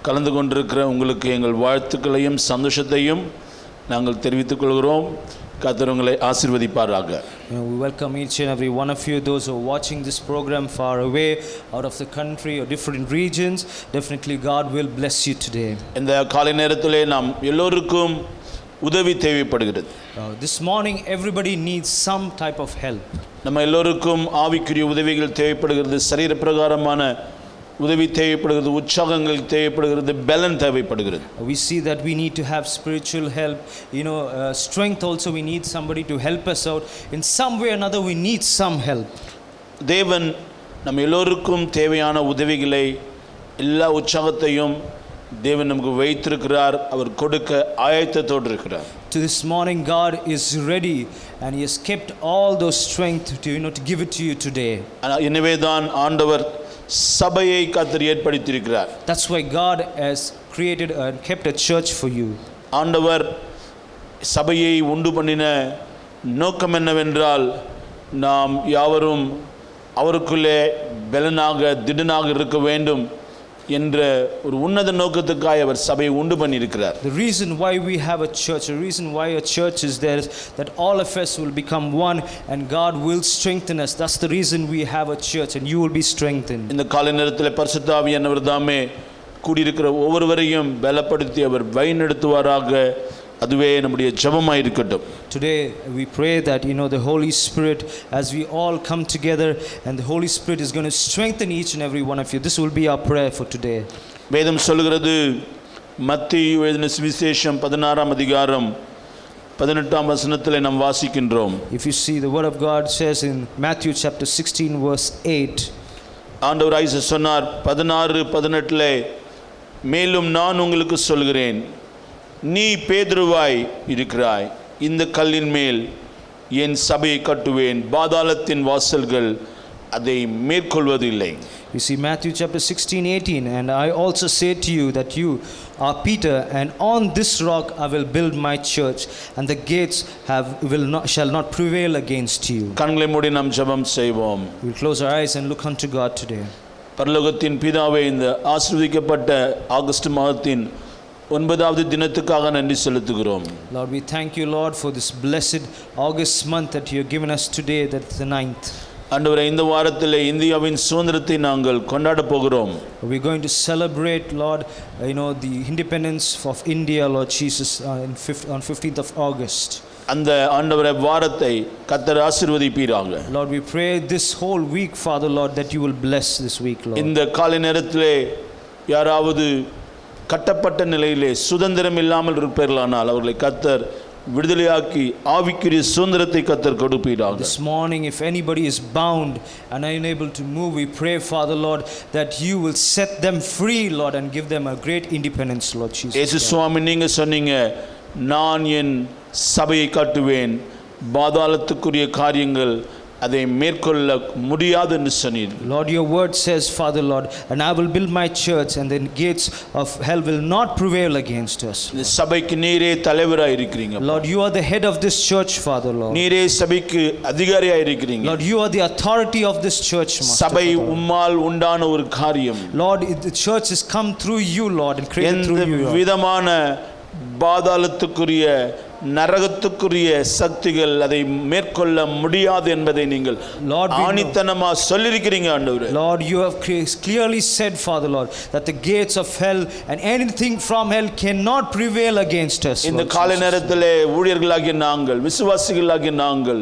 கலந்து கொண்டிருக்கிற உங்களுக்கு எங்கள் வாழ்த்துக்களையும் சந்தோஷத்தையும் நாங்கள் தெரிவித்துக் கொள்கிறோம். கர்த்தர் உங்களை ஆசீர்வதிப்பாராக. We welcome each and every one of you, those who are watching this program far away, out of the country or different regions. Definitely God will bless you today. இந்த காலை நேரத்திலே நாம் எல்லோருக்கும் உதவி தேவைப்படுகிறது. This morning everybody needs some type of help. நம்ம எல்லோருக்கும் ஆவிக்குரிய உதவிகள் தேவைப்படுகிறது, சரீர பிரகாரமான உதவி தேவைப்படுகிறது, உற்சாகங்கள் தேவைப்படுகிறது, பலன் தேவைப்படுகிறது. We see that we need to have spiritual help, strength also. We need somebody to help us out in some way or another. We need some help. தேவன் நம்ம எல்லோருக்கும் தேவையான உதவிகளை எல்லா உற்சாகத்தையும் தேவன் நமக்கு வைத்திருக்கிறார். அவர் கொடுக்க ஆயத்தத்தோடு இருக்கிறார். To this morning God is ready and he has kept all those strength to give it to you today. எனவே தான் ஆண்டவர் சபையை கர்த்தர் ஏற்படுத்தியிருக்கிறார். That's why God has created and kept a church for you. ஆண்டவர் சபையை உண்டு பண்ணின நோக்கம் என்னவென்றால் நாம் யாவரும் அவருக்குள்ளே பலனாக திடனாக இருக்க வேண்டும் என்ற ஒரு உன்னத நோக்கத்துக்காக அவர் சபையை உண்டு பண்ணியிருக்கிறார். The reason why we have a church, the reason why a church is there is that all of us will become one and God will strengthen us. That's the reason we have a church and you will be strengthened. இந்த காலை நேரத்தில் பரிசுத்த ஆவியானவர் தாமே கூடியிருக்கிற ஒவ்வொருவரையும் பலப்படுத்தி அவர் வழிநடத்துவாராக. அதுவே நம்முடைய ஜெபமாய் இருக்கட்டும். Today we pray that the Holy Spirit, as we all come together, and the Holy Spirit is going to strengthen each and every one of you. This will be our prayer for today. வேதம் சொல்கிறது, மத்தேயு எழுதின சுவிசேஷம் 16ஆம் அதிகாரம் 18ஆம் வசனத்திலே நாம் வாசிக்கின்றோம். If you see, the word of God says in Matthew chapter 16 verse 8, ஆண்டவர் இயேசு சொன்னார் 16:18, மேலும் நான் உங்களுக்கு சொல்கிறேன், நீ பேதுருவாய் இருக்கிறாய், இந்த கல்லின் மேல் என் சபையை கட்டுவேன், பாதாளத்தின் வாசல்கள் அதை மேற்கொள்வதில்லை. You see Matthew chapter 16:18, and I also say to you that you are Peter, and on this rock I will build my church, and the gates shall not prevail against you. கண்களை மூடி நாம் ஜெபம் செய்வோம். We'll close our eyes and look unto God today. பரலோகத்தின் பிதாவே, இந்த ஆசீர்வதிக்கப்பட்ட August மாதத்தின் 9வது தினத்துக்காக நன்றி செலுத்துகிறோம். Lord, we thank you, Lord, for this blessed August month that you have given us today, that's the 9th. ஆண்டவரே, இந்த வாரத்தில் இந்தியாவின் சுதந்திரத்தை நாங்கள் கொண்டாட போகிறோம். We're going to celebrate, Lord, the independence of India, Lord Jesus, on 15th of August. அந்த ஆண்டவரே வாரத்தை கர்த்தர் ஆசீர்வதிப்பீராக. Lord, we pray this whole week, Father, Lord, that you will bless this week, Lord. இந்த காலை நேரத்திலே யாராவது கட்டப்பட்ட நிலையிலே சுதந்திரம் இல்லாமல் இருப்பார்களானால் அவர்களை கர்த்தர் விடுதலையாக்கி ஆவிக்குரிய சுதந்திரத்தை கர்த்தர் கொடுப்பீராக. This morning, if anybody is bound and unable to move, we pray, Father, Lord, that you will set them free, Lord, and give them a great independence, Lord Jesus. இயேசு சுவாமி, நீங்க சொன்னீங்க, நான் என் சபையை கட்டுவேன், பாதாளத்துக்குரிய காரியங்கள் அதை மேற்கொள்ள முடியாது என்று சொன்னீர். Lord, your word says, Father, Lord, and I will build my church and the gates of hell will not prevail against us. இந்த சபைக்கு நீரே தலைவராய் இருக்கிறீங்க. Lord, you are the head of this church, Father, Lord. நீரே சபைக்கு அதிகாரியாய் இருக்கிறீங்க. Lord, you are the authority of this church, Master. சபை உம்மால் உண்டான ஒரு காரியம். Lord, the church has come through you, Lord, and created through you. எந்த விதமான பாதாளத்துக்குரிய நரகத்துக்குரிய சக்திகள் அதை மேற்கொள்ள முடியாது என்பதை நீங்கள் ஆணித்தனமா சொல்லியிருக்கிறீங்க ஆண்டவரே. Lord, you have clearly said, Father, Lord, that the gates of hell and anything from hell cannot prevail against us. இந்த காலை நேரத்திலே ஊழியர்களாகிய நாங்கள், விசுவாசிகளாகிய நாங்கள்,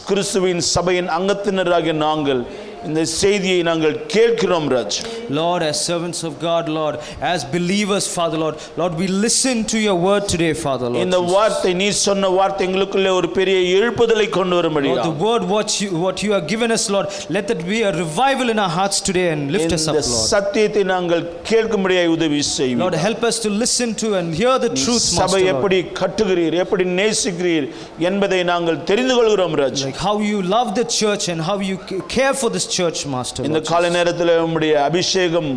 கிறிஸ்துவின் சபையின் அங்கத்தினராகிய நாங்கள் இந்த செய்தியை நாங்கள் கேட்கிறோம் Raj. Lord, as servants of God, Lord, as believers, Father, Lord, we listen to your word today, Father, Lord. இந்த வார்த்தை நீ சொன்ன வார்த்தை எங்களுக்குள்ளே ஒரு பெரிய எழுப்புதலை கொண்டு வரும்படியா. Lord, the word what you have given us, Lord, let that be a revival in our hearts today and lift us up, இந்த Lord. சத்தியத்தை நாங்கள் கேட்கும்படியாய் உதவி செய்யும். Lord, help us to listen to and hear the truth, சபை Master, Lord. எப்படி கட்டுகிறீர், எப்படி நேசிக்கிறீர் என்பதை நாங்கள் தெரிந்து கொள்கிறோம் Raj. Like how you love the church and how you care for this church, Master, இந்த Lord. காலை நேரத்தில் உம்முடைய அபிஷேகம்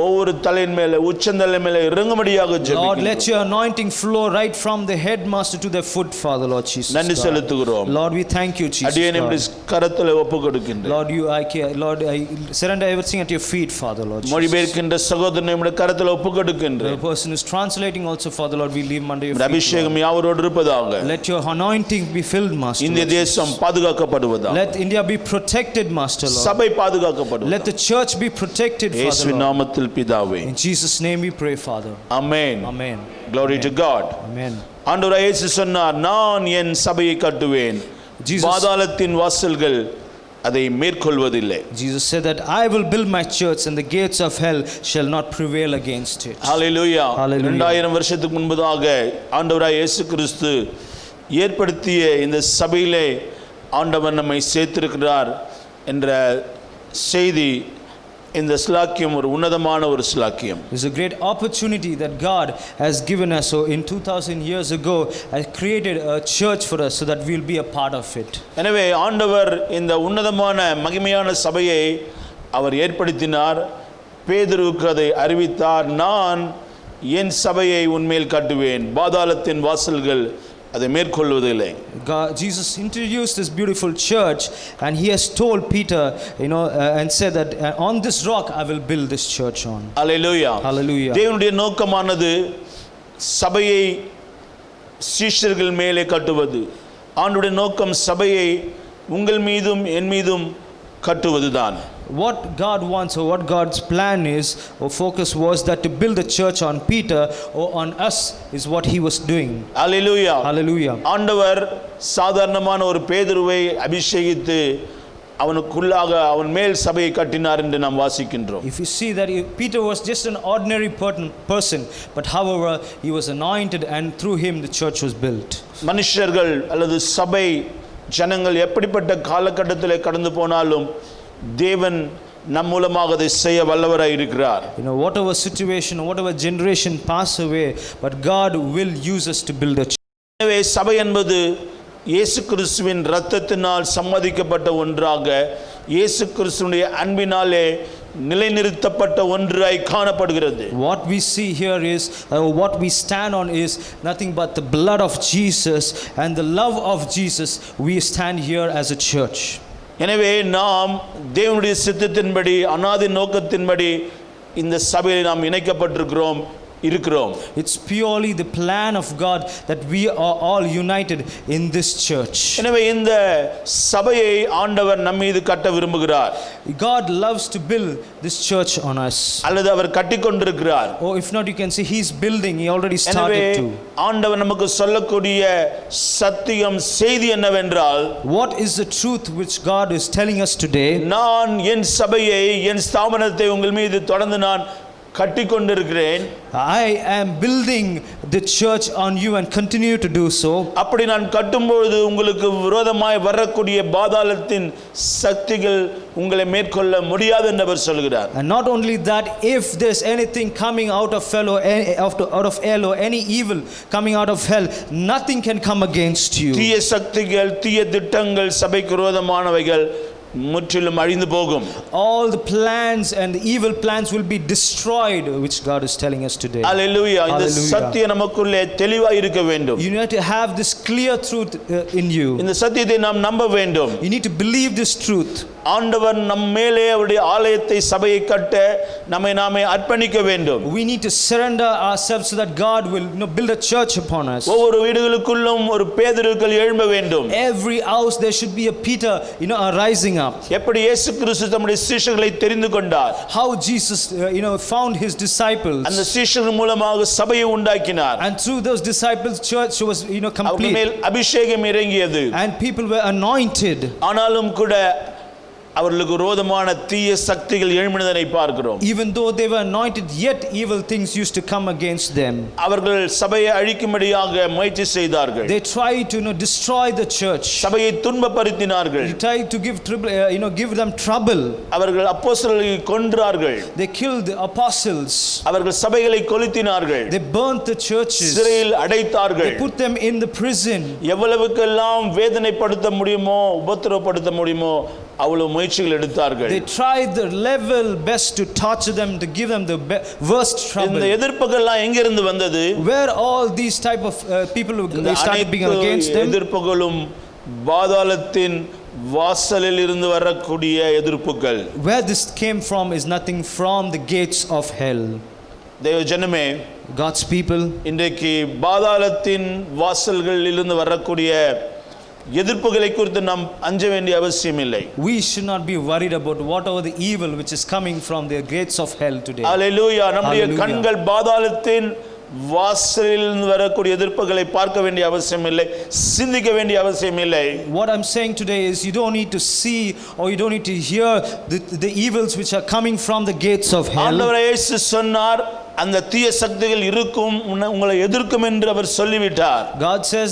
ஒவ்வொரு தலையின் மேலே உச்சந்தலை மேலே இறங்கும்படியாக Lord, ஜெபிக்கிறோம். let your anointing flow right from the head, Master, to the foot, Father, Lord Jesus. நன்றி God. செலுத்துகிறோம். Lord, we thank you, Jesus. அடியேனை God. உம்முடைய கரத்தில் ஒப்புக்கொடுக்கின்றேன். Lord, I surrender everything at your feet, Father, Lord Jesus. மொழிபெயர்க்கின்ற சகோதரனை உம்முடைய கரத்தில் The ஒப்புக்கொடுக்கின்றேன். person who is translating also, Father, Lord, we leave him under your உம்முடைய feet, அபிஷேகம் Lord. யாவரோடு இருப்பதாக. Let your anointing be filled, Master, இந்திய Lord Jesus. தேசம் பாதுகாக்கப்படுவதாக. Let India be protected, Master, Lord. சபை பாதுகாக்கப்படுவதாக. Let the church be protected, Father, இயேசுவின் Lord. நாமத்தில் பிதாவே. In Jesus' name we pray, Father. Amen. Amen. Glory to God. Amen. ஆண்டவராய் இயேசு சொன்னார், நான் என் சபையை கட்டுவேன், Jesus- பாதாளத்தின் வாசல்கள் அதை மேற்கொள்வதில்லை. Jesus said that I will build my church and the gates of hell shall not prevail against it. Hallelujah. Hallelujah. 2000 வருஷத்துக்கு முன்பதாக ஆண்டவராய் இயேசு கிறிஸ்து ஏற்படுத்திய இந்த சபையிலே ஆண்டவர் நம்மை சேர்த்திருக்கிறார் என்ற செய்தி, இந்த ஸ்லாக்கியம் ஒரு உன்னதமான ஒரு ஸ்லாக்கியம். It's a great opportunity that God has given us. So in 2000 years ago, has created a church for us so that we'll be a part of it. எனவே ஆண்டவர் இந்த உன்னதமான மகிமையான சபையை அவர் ஏற்படுத்தினார். பேதுருவுக்கு அதை அறிவித்தார், நான் என் சபையை உன்மேல் கட்டுவேன், பாதாளத்தின் வாசல்கள் அதை மேற்கொள்வதில்லை. Jesus introduced this beautiful church and he has told Peter, and said that on this rock I will build this church on. Hallelujah. Hallelujah. தேவனுடைய நோக்கமானது சபையை சீஷர்கள் மேலே கட்டுவது. ஆண்டவருடைய நோக்கம் சபையை உங்கள் மீதும் என் மீதும் கட்டுவதுதான். What God wants, or what God's plan is, or focus was that to build the church on Peter or on us is what he was doing. Hallelujah. Hallelujah. ஆண்டவர் சாதாரணமான ஒரு பேதுருவை அபிஷேகித்து அவனுக்குள்ளாக அவன் மேல் சபையை கட்டினார் என்று நாம் வாசிக்கின்றோம். If you see that Peter was just an ordinary person, but however he was anointed and through him the church was built. மனுஷர்கள் அல்லது சபை ஜனங்கள் எப்படிப்பட்ட காலகட்டத்திலே கடந்து போனாலும் தேவன் நம் மூலமாக அதை செய்ய வல்லவராய் இருக்கிறார். Whatever situation, whatever generation pass away, but God will use us to build a church. எனவே சபை என்பது இயேசு கிறிஸ்துவின் இரத்தத்தினால் சம்மதிக்கப்பட்ட ஒன்றாக, இயேசு கிறிஸ்துவினுடைய அன்பினாலே நிலைநிறுத்தப்பட்ட ஒன்றாய் காணப்படுகிறது. What we see here is, what we stand on is nothing but the blood of Jesus and the love of Jesus. We stand here as a church. எனவே நாம் தேவனுடைய சித்தத்தின்படி, அநாதி நோக்கத்தின்படி இந்த சபையில் நாம் இணைக்கப்பட்டிருக்கிறோம். It's purely the plan of God that we are all united in this church. எனவே இந்த சபையை ஆண்டவர் நம் மீது கட்ட விரும்புகிறார். God loves to build this church on us. அல்லது அவர் கட்டிக்கொண்டிருக்கிறார். Or if not, you can say he's building. He already started to. ஆண்டவர் நமக்கு சொல்லக்கூடிய சத்தியம் செய்தி என்னவென்றால், what is the truth which God is telling us today? நான் என் சபையை, என் ஸ்தாபனத்தை உங்கள் மீது தொடர்ந்து நான் கட்டிக்கொண்டிருக்கிறேன். I am building the church on you and continue to do so. அப்படி நான் கட்டும்போது உங்களுக்கு விரோதமாய் வரக்கூடிய பாதாளத்தின் சக்திகள் உங்களை மேற்கொள்ள முடியாது என்று அவர் சொல்கிறார். And not only that, if there's anything coming out of hell or any evil coming out of hell, nothing can come against you. தீய சக்திகள், தீய திட்டங்கள், சபைக்கு விரோதமானவைகள் முற்றிலும் அழிந்து போகும். All the plans and the evil plans will be destroyed, which God is telling us today. ஹalleluya. இந்த Hallelujah. சத்தியம் நமக்குள்ளே தெளிவாய் இருக்க வேண்டும். You need to have this clear truth in you. இந்த சத்தியத்தை நாம் நம்ப வேண்டும். You need to believe this truth. ஆண்டவர் நம் மேலே அவருடைய ஆலயத்தை, சபையை கட்ட நம்மை நாமே அர்ப்பணிக்க வேண்டும். We need to surrender ourselves so that God will build a church upon us. ஒவ்வொரு வீடுகளுக்குள்ளும் ஒரு பேதுருக்கள் எழும்ப வேண்டும். Every house there should be a Peter rising up. எப்படி இயேசு கிறிஸ்து தம்முடைய சீஷர்களை தெரிந்து கொண்டார், How Jesus found his disciples, அந்த சீஷர்கள் மூலமாக சபையை உண்டாக்கினார். and through those disciples church was அவர்கள் complete, மேல் அபிஷேகம் இறங்கியது. and people were anointed. ஆனாலும் கூட அவர்களுக்கு விரோதமான தீய சக்திகள் எழும்பினதை பார்க்கிறோம். Even though they were anointed, yet evil things used to come against them. அவர்கள் சபையை அழிக்கும்படியாக முயற்சி செய்தார்கள். They tried to destroy the church. சபையை துன்பப்படுத்தினார்கள். They tried to give trouble, give them trouble. அவர்கள் அப்போஸ்தலர்களை கொன்றார்கள். They killed the apostles. அவர்கள் சபைகளை கொளுத்தினார்கள். They burnt the churches. சிறையில் அடைத்தார்கள். They put them in the prison. எவ்வளவுக்கெல்லாம் வேதனைப்படுத்த முடியுமோ உபத்திரவப்படுத்த முடியுமோ அவ்வளவு முயற்சிகள் எடுத்தார்கள். They tried the level best to torture them, to give them the worst trouble. இந்த எதிர்ப்புகள்லாம் எங்க இருந்து வந்தது? Where all these type of people they started being against them? எதிர்ப்புகளும் பாதாளத்தின் வாசலில் இருந்து வரக்கூடிய எதிர்ப்புகள். Where this came from is nothing from the gates of hell. தேவ ஜனமே, God's people, இன்றைக்கு பாதாளத்தின் வாசல்களில் இருந்து வரக்கூடிய எதிர்ப்புகளை குறித்து நாம் அஞ்ச வேண்டிய அவசியம் இல்லை. we should not be worried about whatever the evil which is coming from the gates of hell today. அல்லேலூயா. நம்முடைய கண்கள் பாதாளத்தின் வாசலில் வரக்கூடிய எதிர்ப்புகளை பார்க்க வேண்டிய அவசியம் இல்லை, சிந்திக்க வேண்டிய அவசியம் இல்லை. What I'm saying today is you don't need to see or you don't need to hear the evils which are coming from the gates of hell. ஆண்டவர் இயேசு சொன்னார், அந்த தீய சக்திகள் இருக்கும், உங்களை எதிர்க்கும் என்று அவர் சொல்லிவிட்டார். God says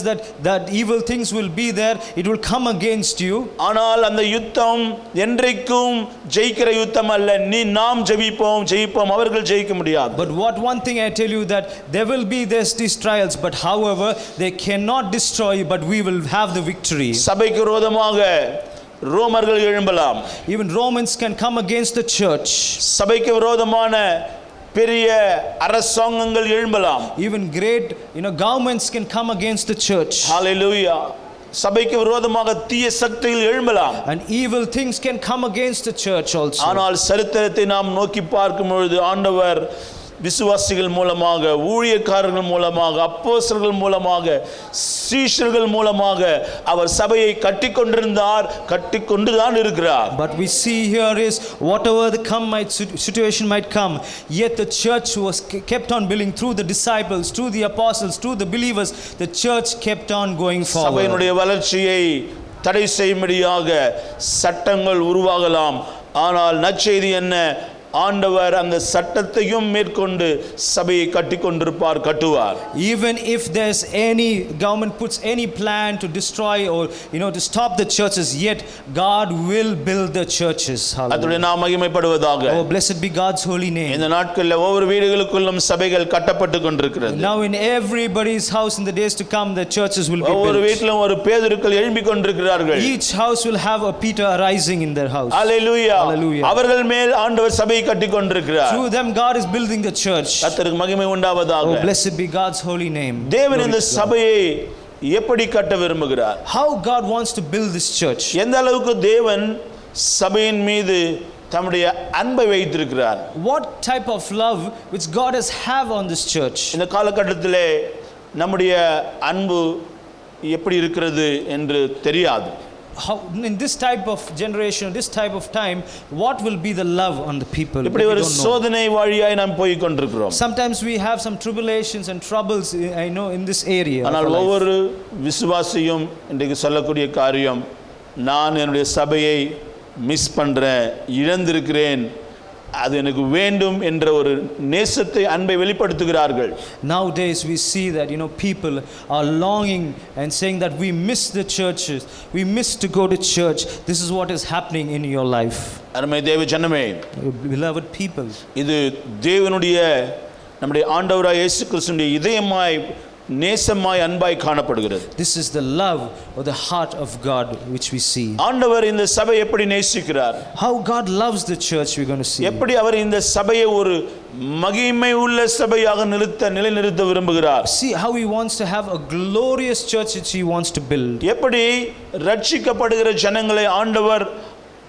that evil things will be there, it will come against you. ஆனால் அந்த யுத்தம் என்றைக்கும் ஜெயிக்கிற யுத்தம் அல்ல. நாம் ஜெயிப்போம், அவர்கள் ஜெயிக்க முடியாது. But one thing I tell you, that there will be these trials, but however they cannot destroy you, but we will have the victory. சபைக்கு விரோதமாக ரோமர்கள் எழும்பலாம். Even Romans can come against the church. சபைக்கு விரோதமான பெரிய அரசாங்கங்கள் எழும்பலாம். Even great governments can come against the church. ஹalleluya. சபைக்கு விரோதமாக தீய சக்திகள் எழும்பலாம். And evil things can come against the church also. ஆனால் சரித்திரத்தை நாம் நோக்கி பார்க்கும் பொழுது ஆண்டவர் விசுவாசிகள் மூலமாக, ஊழியக்காரர்கள் மூலமாக, அப்போஸ்தலர்கள் மூலமாக, சீஷர்கள் மூலமாக அவர் சபையை கட்டிக்கொண்டுதான் இருக்கிறார். But we see here is whatever the situation might come, yet the church was kept on building through the disciples, through the apostles, through the believers. The church kept on going forward. சபையினுடைய வளர்ச்சியை தடை செய்யும்படியாக சட்டங்கள் உருவாகலாம். ஆனால் நற்செய்தி என்ன? ஆண்டவர் அந்த சட்டத்தையும் மேற்கொண்டு சபையை கட்டுவார். Even if there's any government puts any plan to destroy or to stop the churches, yet God will build the churches. அதுடைய நாமம் மகிமைப்படுவதாக. Oh, blessed be God's holy name. இந்த நாட்களில் ஒவ்வொரு வீடுகளுக்குள்ளும் சபைகள் கட்டப்பட்டு கொண்டிருக்கிறது. Now in everybody's house in the days to come, the churches will be built. ஒவ்வொரு வீட்டிலும் ஒரு பேதுருக்கள் எழும்பிக் கொண்டிருக்கிறார்கள். Each house will have a Peter arising in their house. Hallelujah. Hallelujah. அவர்கள் மேல் ஆண்டவர் சபையை கட்டிக்கொண்டிருக்கிறார். Through them God is building the church. கர்த்தருக்கு மகிமை உண்டாவதாக. Oh, blessed be God's holy name. தேவன் இந்த சபையை எப்படி கட்ட விரும்புகிறார்? How God wants to build this church. எந்த அளவுக்கு தேவன் சபையின் மீது தம்முடைய அன்பை வைத்திருக்கிறார்? What type of love which God has have on this church. இந்த காலகட்டத்திலே நம்முடைய அன்பு எப்படி இருக்கிறது என்று தெரியாது. How, in this type of generation, this type of time, what will be the love on the people? இப்படி ஒரு சோதனை வழியாய் நாம் போய் கொண்டிருக்கிறோம். Sometimes we have some tribulations and troubles, I know, in this area. ஆனால் ஒவ்வொரு விசுவாசியும் இன்றைக்கு சொல்லக்கூடிய காரியம், நான் என்னுடைய சபையை மிஸ் பண்றேன், இழந்திருக்கிறேன், அது எனக்கு வேண்டும் என்ற ஒரு நேசத்தை, அன்பை வெளிப்படுத்துகிறார்கள். Nowadays we see that people are longing and saying that we miss the churches, we miss to go to church. This is what is happening in your life. அருமை தேவ ஜனமே, beloved people, இது தேவனுடைய நம்முடைய ஆண்டவராகிய இயேசு கிறிஸ்துவின் இதயமாய் நேசமாய் அன்பாய் காணப்படுகிறது. This is the love or the heart of God which we see. ஆண்டவர் இந்த சபை எப்படி நேசிக்கிறார்? How God loves the church we're going to see. எப்படி அவர் இந்த சபையை ஒரு மகிமை உள்ள சபையாக நிலைநிறுத்த விரும்புகிறார்? See how he wants to have a glorious church which he wants to build. எப்படி ரட்சிக்கப்படுகிற ஜனங்களை ஆண்டவர்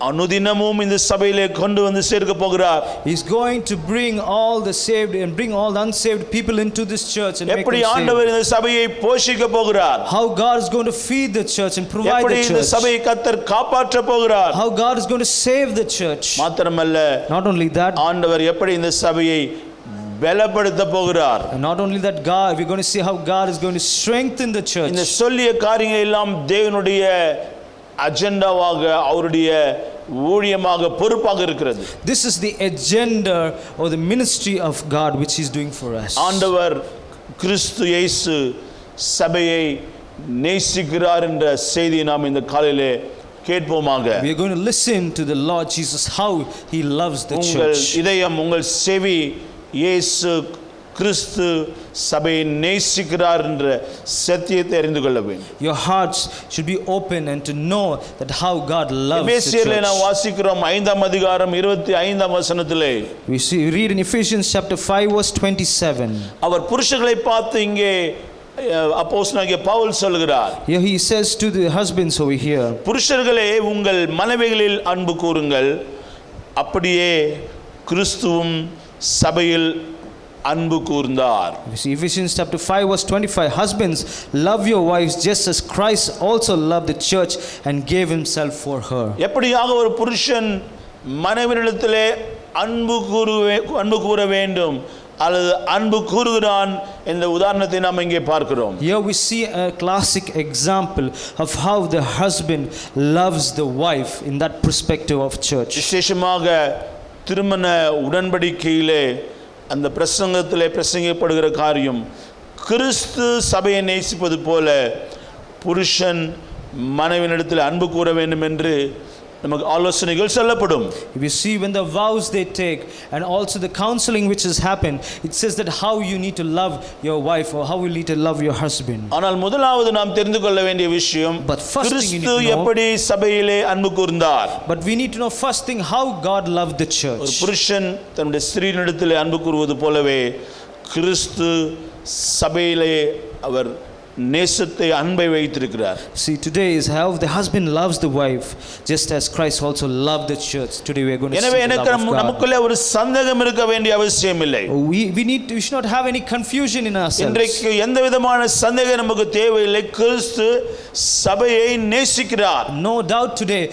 அனுதினமும் இந்த சபையிலே கொண்டு வந்து சேர்க்க போகிறார். He is going to bring all the saved and bring all the unsaved people into this church and make them எப்படி saved. ஆண்டவர் இந்த சபையை போஷிக்க போகிறார்? How God is going to feed the church and provide the எப்படி இந்த church. சபையை கர்த்தர் காப்பாற்ற போகிறார்? How God is going to save the church. மாத்திரமல்ல, Not only that, ஆண்டவர் எப்படி இந்த சபையை பலப்படுத்த போகிறார்? and not only that, God, we're going to see how God is going to strengthen the church. இந்த சொல்லிய காரியங்கள் எல்லாம் தேவனுடைய அஜெண்டாவாக, அவருடைய ஊழியமாக பொறுப்பாக இருக்கிறது. This is the agenda or the ministry of God which He is doing for us. ஆண்டவர் கிறிஸ்து இயேசு சபையை நேசிக்கிறார் என்ற செய்தியை நாம் இந்த காலையிலே கேட்போமாக. We are going to listen to the Lord Jesus how He loves the உங்கள் church. இதயம், உங்கள் செவி இயேசு கிறிஸ்து சபையை நேசிக்கிறார் என்ற சத்தியத்தை அறிந்து கொள்ள வேண்டும். Your hearts should be open and to know that how God loves the எபேசியரிலே நாம் church. வாசிக்கிறோம் 5ஆம் அதிகாரம் 25ஆம் வசனத்திலே We read in Ephesians chapter 5 verse 27. அவர் புருஷர்களை பார்த்து இங்கே அப்போஸ்தலனாகிய பவுல் சொல்கிறார், Here he says to the husbands over here, புருஷர்களே உங்கள் மனைவிகளில் அன்பு கூறுங்கள், அப்படியே கிறிஸ்துவும் சபையில் அன்பு கூர்ந்தார். you see Ephesians chapter 5 verse 25, husbands love your wives just as Christ also loved the church and gave himself for her. எப்படியாக ஒரு புருஷன் மனைவியிடத்திலே அன்பு கூற வேண்டும் அல்லது அன்பு கூறுகிறான் என்ற உதாரணத்தை நாம் இங்கே பார்க்கிறோம். Here we see a classic example of how the husband loves the wife in that perspective of church. விசேஷமாக திருமண உடன்படிக்கையிலே அந்த பிரசங்கத்திலே பிரசங்கப்படுகிற காரியம், கிறிஸ்து சபையை நேசிப்பது போல புருஷன் மனைவியிடத்தில் அன்பு கூற வேண்டும் என்று நமக்கு ஆலோசனைகள் சொல்லப்படும். If you see when the vows they take and also the counseling which has happened, it says that how you need to love your wife or how you need to love your husband. ஆனால் முதலாவது நாம் தெரிந்து கொள்ள வேண்டிய விஷயம், But first thing you need Kristu to know, எப்படி சபையிலே அன்பு கூர்ந்தார். but we need to know first thing how God loved the ஒரு church. புருஷன் தன்னுடைய ஸ்திரீனிடத்திலே அன்பு கூறுவது போலவே கிறிஸ்து சபையிலே அவர் நேசத்தை அன்பை வைத்திருக்கிறார். See, today is how the husband loves the wife just as Christ also loved the church. Today we are going to see எனவே the love of God. நமக்குள்ளே ஒரு சந்தேகம் இருக்க வேண்டிய அவசியம் இல்லை. We should not have any confusion in ourselves. இன்றைக்கு எந்த விதமான சந்தேகம் நமக்கு தேவையில்லை. கிறிஸ்து சபையை நேசிக்கிறார். No doubt today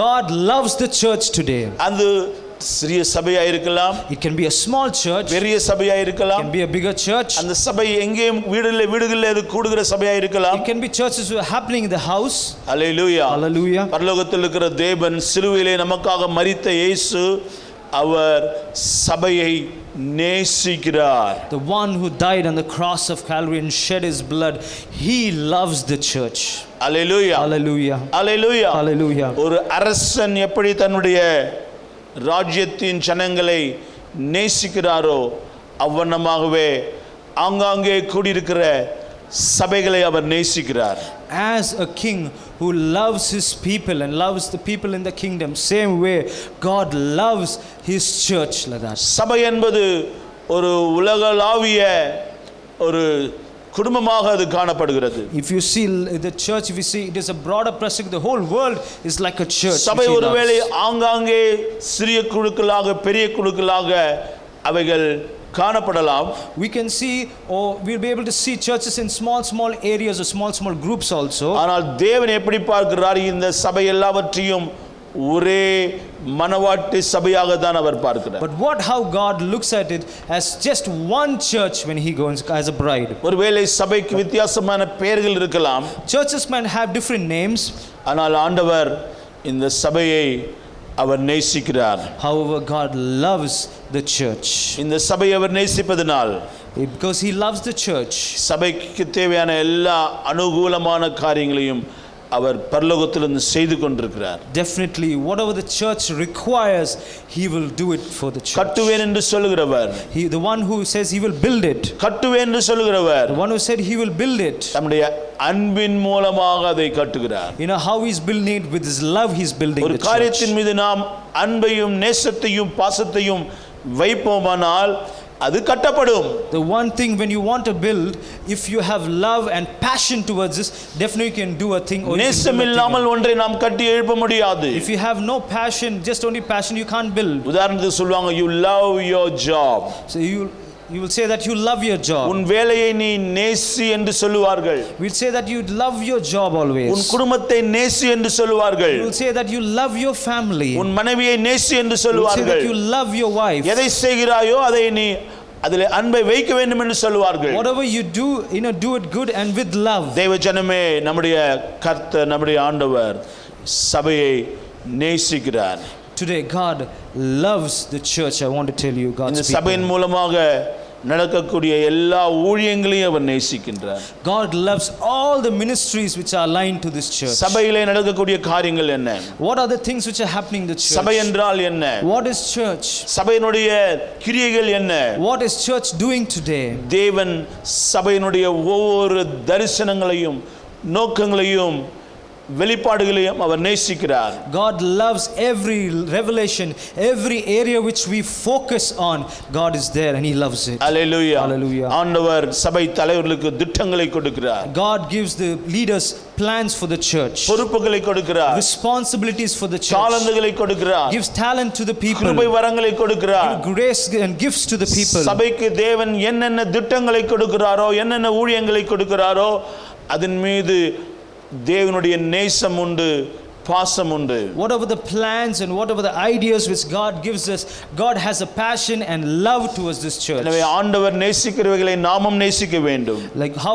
God loves the church today. அது சிறிய சபையா இருக்கலாம், It can be a small church, it பெரிய சபையா இருக்கலாம், can be a bigger church, அந்த சபை எங்கேயும் வீடுகளில் அது கூடுகிற சபையா இருக்கலாம். it can be churches who are happening in the house. Hallelujah. Hallelujah. பரலோகத்தில் இருக்கிற தேவன் சிலுவையிலே நமக்காக மரித்த இயேசு அவர் சபையை நேசிக்கிறார். The one who died on the cross of Calvary and shed his blood, he loves the church. Hallelujah. Hallelujah. Hallelujah. Hallelujah. ஒரு அரசன் எப்படி தன்னுடைய ராஜ்யத்தின் ஜனங்களை நேசிக்கிறாரோ அவ்வண்ணமாகவே ஆங்காங்கே கூடியிருக்கிற சபைகளை அவர் நேசிக்கிறார். As a king who loves his people and loves the people in the kingdom, same way God loves his church like that. சபை என்பது ஒரு உலகளாவிய ஒரு குடும்பமாக அது காணப்படுகிறது. If you see the church, if you see it is a broader perspective, the whole world is like a church. சபை ஒருவேளை ஆங்காங்கே சிறிய குழுக்களாக பெரிய குழுக்களாக அவைகள் காணப்படலாம். We can see or we'll be able to see churches in small areas or small groups also. ஆனால் தேவன் எப்படி பார்க்கிறார்? இந்த சபை எல்லாவற்றையும் ஒரே மனவாட்டி சபையாக தான் அவர் பார்க்கிறார். But how God looks at it as just one church when he goes as a bride. ஒருவேளை சபைக்கு வித்தியாசமான பெயர்கள் இருக்கலாம். Churches might have different names. ஆனால் ஆண்டவர் இந்த சபையை அவர் நேசிக்கிறார். However, God loves the church. இந்த சபையை அவர் நேசிப்பதனால், Because he loves the church, சபைக்கு தேவையான எல்லா அனுகூலமான காரியங்களையும் அவர் பரலோகத்திலிருந்து செய்து கொண்டிருக்கிறார். definitely whatever the church requires, he will do it for the church. கட்டுவேன் என்று சொல்லுகிறவர், The one who says he will build it, கட்டுவேன் என்று சொல்லுகிறவர் the one who said he will build it, நம்முடைய அன்பின் மூலமாக அதை கட்டுகிறார். you know how he's building it, with his love he's building ஒரு the church. காரியத்தின் மீது நாம் அன்பையும் நேசத்தையும் பாசத்தையும் வைப்போமானால் அது கட்டப்படும். The one thing when you want to build, if you have love and passion towards this, definitely you can do a thing. நேசம் இல்லாமல் ஒன்றை நாம் கட்டி எழுப்ப முடியாது. If you have no passion, just only passion, you can't build. உதாரணத்துக்கு சொல்வாங்க, you love your job. So you will say that you love your job. உன் வேலையை நீ நேசி என்று சொல்லுவார்கள். We'll say that you love your job always. உன் குடும்பத்தை நேசி என்று சொல்லுவார்கள். You will say that you love your family. உன் மனைவியை நேசி என்று You will say சொல்லுவார்கள். that you love your wife. எதை செய்கிறாயோ அதை நீ அதிலே அன்பை வைக்க வேண்டும் என்று சொல்லுவார்கள். Whatever you do, do it good and with love. தேவ ஜனமே, நம்முடைய கர்த்தர், நம்முடைய ஆண்டவர் சபையை நேசிக்கிறார். Today, God loves the church. I want to tell you, God's இந்த people. சபையின் மூலமாக நடக்கக்கூடிய எல்லா ஊழியங்களையும் அவர் நேசிக்கின்றார். God loves all the ministries which are aligned to this church. சபையிலே நடக்கக்கூடிய காரியங்கள் என்ன? What are the things which are happening in the church? சபை என்றால் என்ன? What is church? சபையினுடைய கிரியைகள் என்ன? What is church doing today? தேவன் சபையினுடைய ஒவ்வொரு தரிசனங்களையும் நோக்கங்களையும் வெளிப்பாடுகளையும் அவர் நேசிக்கிறார். God loves every revelation, every area which we focus on. God is there and he loves it. Hallelujah. Hallelujah. ஆண்டவர் சபை தலைவர்களுக்கு திட்டங்களை கொடுக்கிறார். God gives the leaders plans for the church, பொறுப்புகளை கொடுக்கிறார். responsibilities for the church, தாளந்துகளை கொடுக்கிறார். gives talent to the people, கிருபை வரங்களை கொடுக்கிறார். grace and gifts to the people. சபைக்கு தேவன் என்னென்ன திட்டங்களை கொடுக்கிறாரோ, என்னென்ன ஊழியங்களை கொடுக்கிறாரோ, அதன் மீது தேவனுடைய நேசம் உண்டு, பாசம் உண்டு. Whatever the plans and whatever the ideas which God gives us, God has a passion and love towards this church. எனவே ஆண்டவர் நேசிக்கிறவைகளை நாமும் நேசிக்க வேண்டும். Like how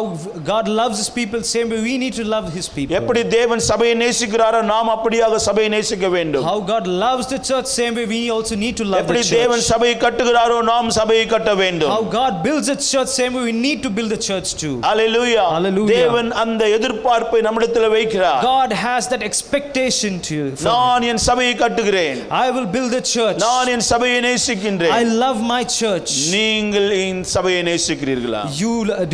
God loves his people, same way we need to love his people. எப்படி தேவன் சபையை நேசிக்கிறாரோ நாம் அப்படியாக சபையை நேசிக்க வேண்டும். How God loves the church, same way we also need to love the எப்படி church. தேவன் சபையை கட்டுகிறாரோ நாம் சபையை கட்ட வேண்டும். How God builds a church, same way we need to build a church too. Hallelujah. Hallelujah. தேவன் அந்த எதிர்பார்ப்பை நம்மிடத்தில் வைக்கிறார். God has that expectation to you. நான் என் சபையை கட்டுகிறேன். I will build a church. நான் என் சபையை நேசிக்கின்றேன். I love my church. நீங்கள் என் சபையை நேசிக்கிறீர்களா?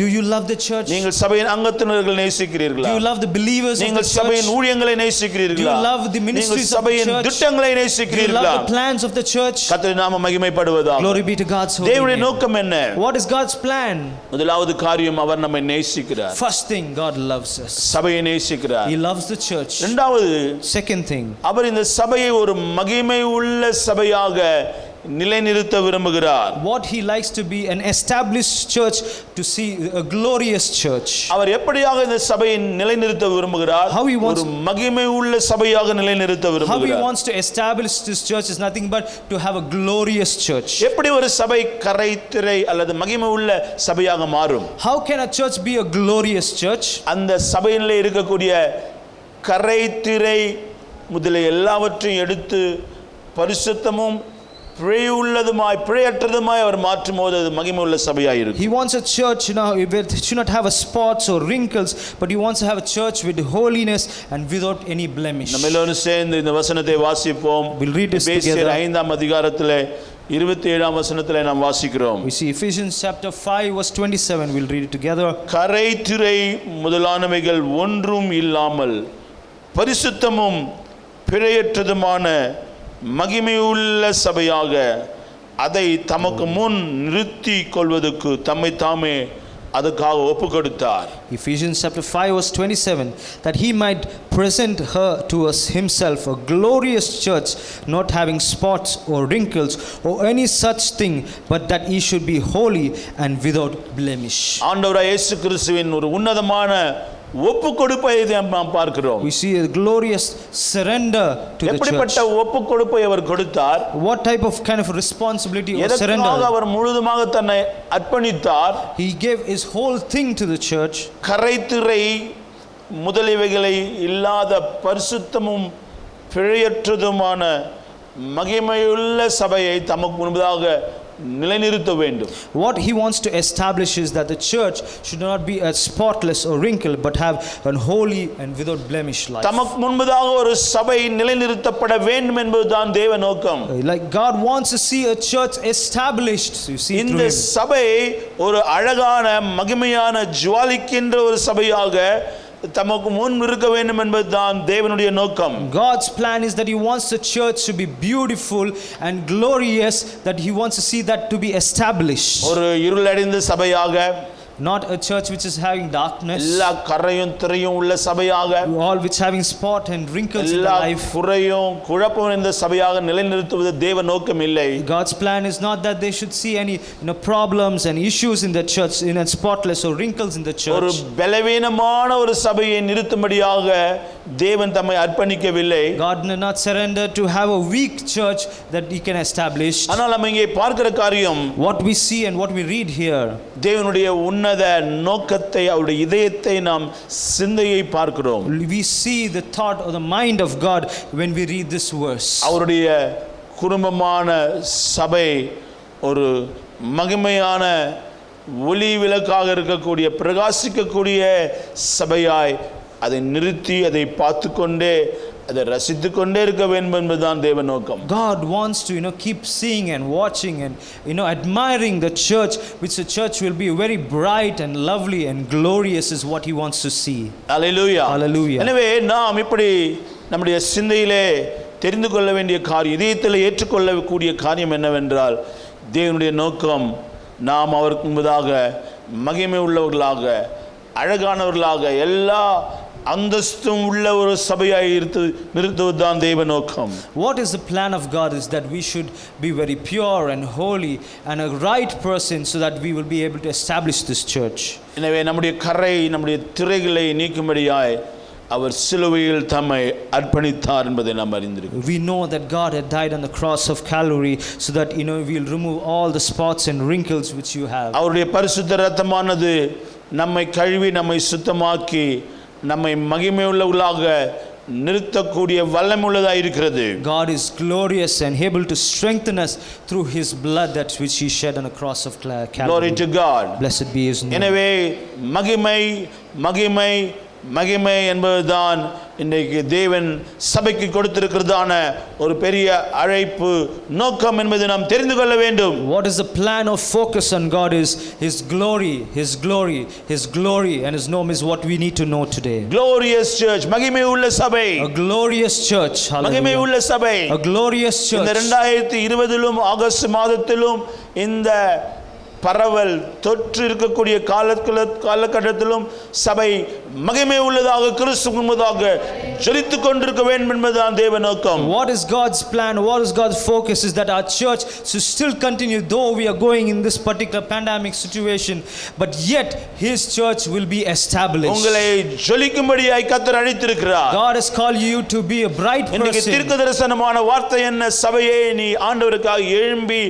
Do you love the church? நீங்கள் சபையின் அங்கத்தினர்கள் நேசிக்கிறீர்களா? Do you love the believers of the நீங்கள் church? சபையின் ஊழியங்களை Do நேசிக்கிறீர்களா? you love the ministries நீங்கள் of the சபையின் church? திட்டங்களை Do you நேசிக்கிறீர்களா? love the plans of the church? கர்த்தருடைய நாமம் மகிமைப்படுவதாக. Glory be to God's holy தேவனுடைய name. நோக்கம் என்ன? What is God's plan? முதலாவது காரியம் அவர் நம்மை நேசிக்கிறார். First thing, God loves us. சபையை நேசிக்கிறார். He loves the church. இரண்டாவது, Second thing, அவர் இந்த சபையை ஒரு மகிமை உள்ள சபையாக நிலைநிறுத்த விரும்புகிறார். what he likes to be an established church, to see a glorious church. அவர் எப்படியாக இந்த சபையை நிலைநிறுத்த விரும்புகிறார்? How he wants- ஒரு மகிமை உள்ள சபையாக நிலைநிறுத்த How he விரும்புகிறார். wants to establish this church is nothing but to have a glorious church. எப்படி ஒரு சபை கரைத்திரை அல்லது மகிமை உள்ள சபையாக மாறும்? How can a church be a glorious church? அந்த சபையிலே இருக்கக்கூடிய கரைத்திரை முதலிய எல்லாவற்றையும் எடுத்து பரிசுத்தமும் பிழையுள்ளதுமாய் பிழையற்றதுமாய் அவர் மாற்றும் போது அது மகிமை உள்ள சபையாக இருக்கும். He wants a church, it should not have a spots or wrinkles, but he wants to have a church with holiness and without any blemish. நம்ம எல்லோரும் சேர்ந்து இந்த வசனத்தை வாசிப்போம். We'll read this எபேசியர் together. 5ஆம் அதிகாரத்திலே 27ஆம் வசனத்திலே நாம் வாசிக்கிறோம். We see Ephesians chapter 5 verse 27. We'll read it together. கரைத்திரை முதலானவைகள் ஒன்றும் இல்லாமல் பரிசுத்தமும் பிழையற்றதுமான மகிமையுள்ள சபையாக அதை தமக்கு முன் நிறுத்தி கொள்வதற்கு தம்மை தாமே அதுக்காக ஒப்பு கொடுத்தார். Ephesians chapter 5 verse 27, that he might present her to us himself a glorious church, not having spots or wrinkles or any such thing, but that he should be holy and without blemish. ஆண்டவராகிய இயேசு கிறிஸ்துவின் ஒரு உன்னதமான ஒப்பு கொடுப்பை நாம் பார்க்கிறோம். We see a glorious surrender to the church. எப்படிப்பட்ட ஒப்பு கொடுப்பை அவர் கொடுத்தார்? What type of kind of responsibility or எதற்காக surrender? அவர் முழுதுமாக தன்னை அர்ப்பணித்தார்? He gave his whole thing to the church. கரைத்திரை முதலியவைகளை இல்லாத பரிசுத்தமும் பிழையற்றதுமான மகிமையுள்ள சபையை தமக்கு முன்பதாக நிலைநிறுத்த வேண்டும். What he wants to establish is that the church should not be a spotless or wrinkled, but have an holy and without blemish life. தமக்கு முன்பதாக ஒரு சபை நிலைநிறுத்தப்பட வேண்டும் என்பதுதான் தேவ நோக்கம். Like God wants to see a church established. So you see இந்த through him. சபை ஒரு அழகான மகிமையான ஜுவாலிக்கின்ற ஒரு சபையாக தமக்கு முன் இருக்க வேண்டும் என்பதுதான் தேவனுடைய நோக்கம். God's plan is that he wants the church to be beautiful and glorious, that he wants to see that to be established. ஒரு இருளடைந்த சபையாக, Not a church which is having darkness, எல்லா கரையும் திரையும் உள்ள சபையாக, all which having spot and wrinkles in எல்லா the life. குறையும் குழப்பம் இந்த சபையாக நிலைநிறுத்துவது தேவ நோக்கம் இல்லை. God's plan is not that they should see any problems and issues in the church, spotless or wrinkles in the ஒரு church. பலவீனமான ஒரு சபையை நிறுத்தும்படியாக தேவன் தம்மை அர்ப்பணிக்கவில்லை. God did not surrender to have a weak church that he can establish. ஆனால் நம்ம இங்கே பார்க்கிற காரியம், What we see and what we read here, தேவனுடைய உன்னத நோக்கத்தை, அவருடைய இதயத்தை, நாம் சிந்தையை பார்க்கிறோம். we see the thought or the mind of God when we read this verse. அவருடைய குடும்பமான சபை ஒரு மகிமையான ஒளி விளக்காக இருக்கக்கூடிய, பிரகாசிக்கக்கூடிய சபையாய் அதை நிறுத்தி அதை பார்த்து கொண்டே அதை ரசித்து கொண்டே இருக்க வேண்டும் என்பதுதான் தேவ நோக்கம். God wants to keep seeing and watching and admiring the church, which the church will be very bright and lovely and glorious is what he wants to see. Hallelujah. Hallelujah. எனவே நாம் இப்படி நம்முடைய சிந்தையிலே தெரிந்து கொள்ள வேண்டிய காரியம், இதயத்தில் ஏற்றுக்கொள்ளக்கூடிய காரியம் என்னவென்றால், தேவனுடைய நோக்கம் நாம் அவருக்கு முன்பதாக மகிமை உள்ளவர்களாக, அழகானவர்களாக, எல்லா அந்தஸ்தும் உள்ள ஒரு சபையாய் நிறுத்துவதுதான் தேவ நோக்கம். What is the plan of God is that we should be very pure and holy and a right person so that we will be able to establish this church. எனவே நம்முடைய கரை, நம்முடைய திரைகளை நீக்கும்படியாய் அவர் சிலுவையில் தம்மை அர்ப்பணித்தார் என்பதை நாம் அறிந்திருக்கிறோம். We know that God had died on the cross of Calvary so that we'll remove all the spots and wrinkles which you have. அவருடைய பரிசுத்த இரத்தமானது நம்மை கழுவி நம்மை சுத்தமாக்கி நம்மை மகிமையுள்ளவர்களாக நிறுத்தக்கூடிய வல்லமையுள்ளதாக இருக்கிறது. God is glorious and able to strengthen us through his blood that which he shed on the cross of Calvary. Glory to God. Blessed be his name. எனவே மகிமை மகிமை மகிமை என்பதுதான் இன்றைக்கு தேவன் சபைக்கு கொடுத்திருக்கிறதான ஒரு பெரிய அழைப்பு, நோக்கம் என்பதை நாம் தெரிந்து கொள்ள வேண்டும். What is the plan of focus on God is his glory, his glory, his glory and his name is what we need to know today. Glorious church, மகிமை உள்ள சபை. A glorious church. மகிமை உள்ள சபை. A glorious church. இந்த 2020 August மாதத்திலும் இந்த பரவல் தொற்று இருக்கக்கூடிய காலகட்டத்திலும் சபை மகிமை உள்ளதாக, கிறிஸ்து முன்பதாக ஜொலித்துக் கொண்டிருக்க வேண்டும் என்பதுதான் தேவ நோக்கம். What is God's plan? What is God's focus is that our church should still continue, though we are going in this particular pandemic situation, but yet his church will be established. உங்களை ஜொலிக்கும்படியாய் கர்த்தர் அழைத்திருக்கிறார். God has called you to be a bright இன்னைக்கு person. தீர்க்கதரிசனமான வார்த்தை என்ன? சபையே நீ ஆண்டவருக்காக எழும்பி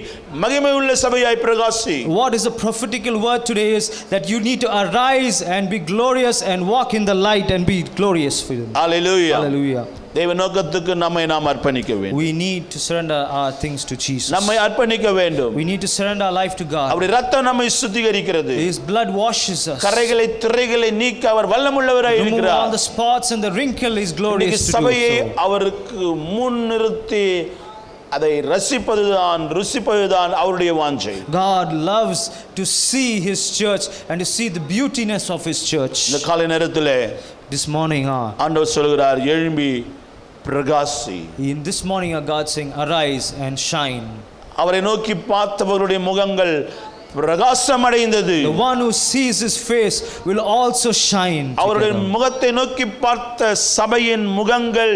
மகிமை உள்ள சபையாய் பிரகாசி. What is the prophetical word today is that you need to arise and be glorious and walk in the light and be glorious for him. Hallelujah. Hallelujah. தேவ நோக்கத்துக்கு நம்மை நாம் அர்ப்பணிக்க வேண்டும். We need to surrender our things to Jesus. நம்மை அர்ப்பணிக்க வேண்டும். We need to surrender our life to God. அவருடைய இரத்தம் நம்மை சுத்திகரிக்கிறது. His blood washes us. கரைகளை திரைகளை நீக்க அவர் வல்லமுள்ளவராய் Remove இருக்கிறார். all the spots and the wrinkle is glorious to do சபையை so. அவருக்கு முன் நிறுத்தி அதை ரசிப்பதுதான், ருசிப்பதுதான் அவருடைய வாஞ்சை. God loves to see his church and to see the beautiness of his church. இந்த காலை நேரத்திலே This morning, ஆண்டவர் சொல்கிறார், எழும்பி பிரகாசி. in this morning, God saying, arise and shine. அவரை நோக்கி பார்த்தவர்களுடைய முகங்கள் பிரகாசம் அடைந்தது. The one who sees his face will also shine. அவருடைய together. முகத்தை நோக்கி பார்த்த சபையின் முகங்கள்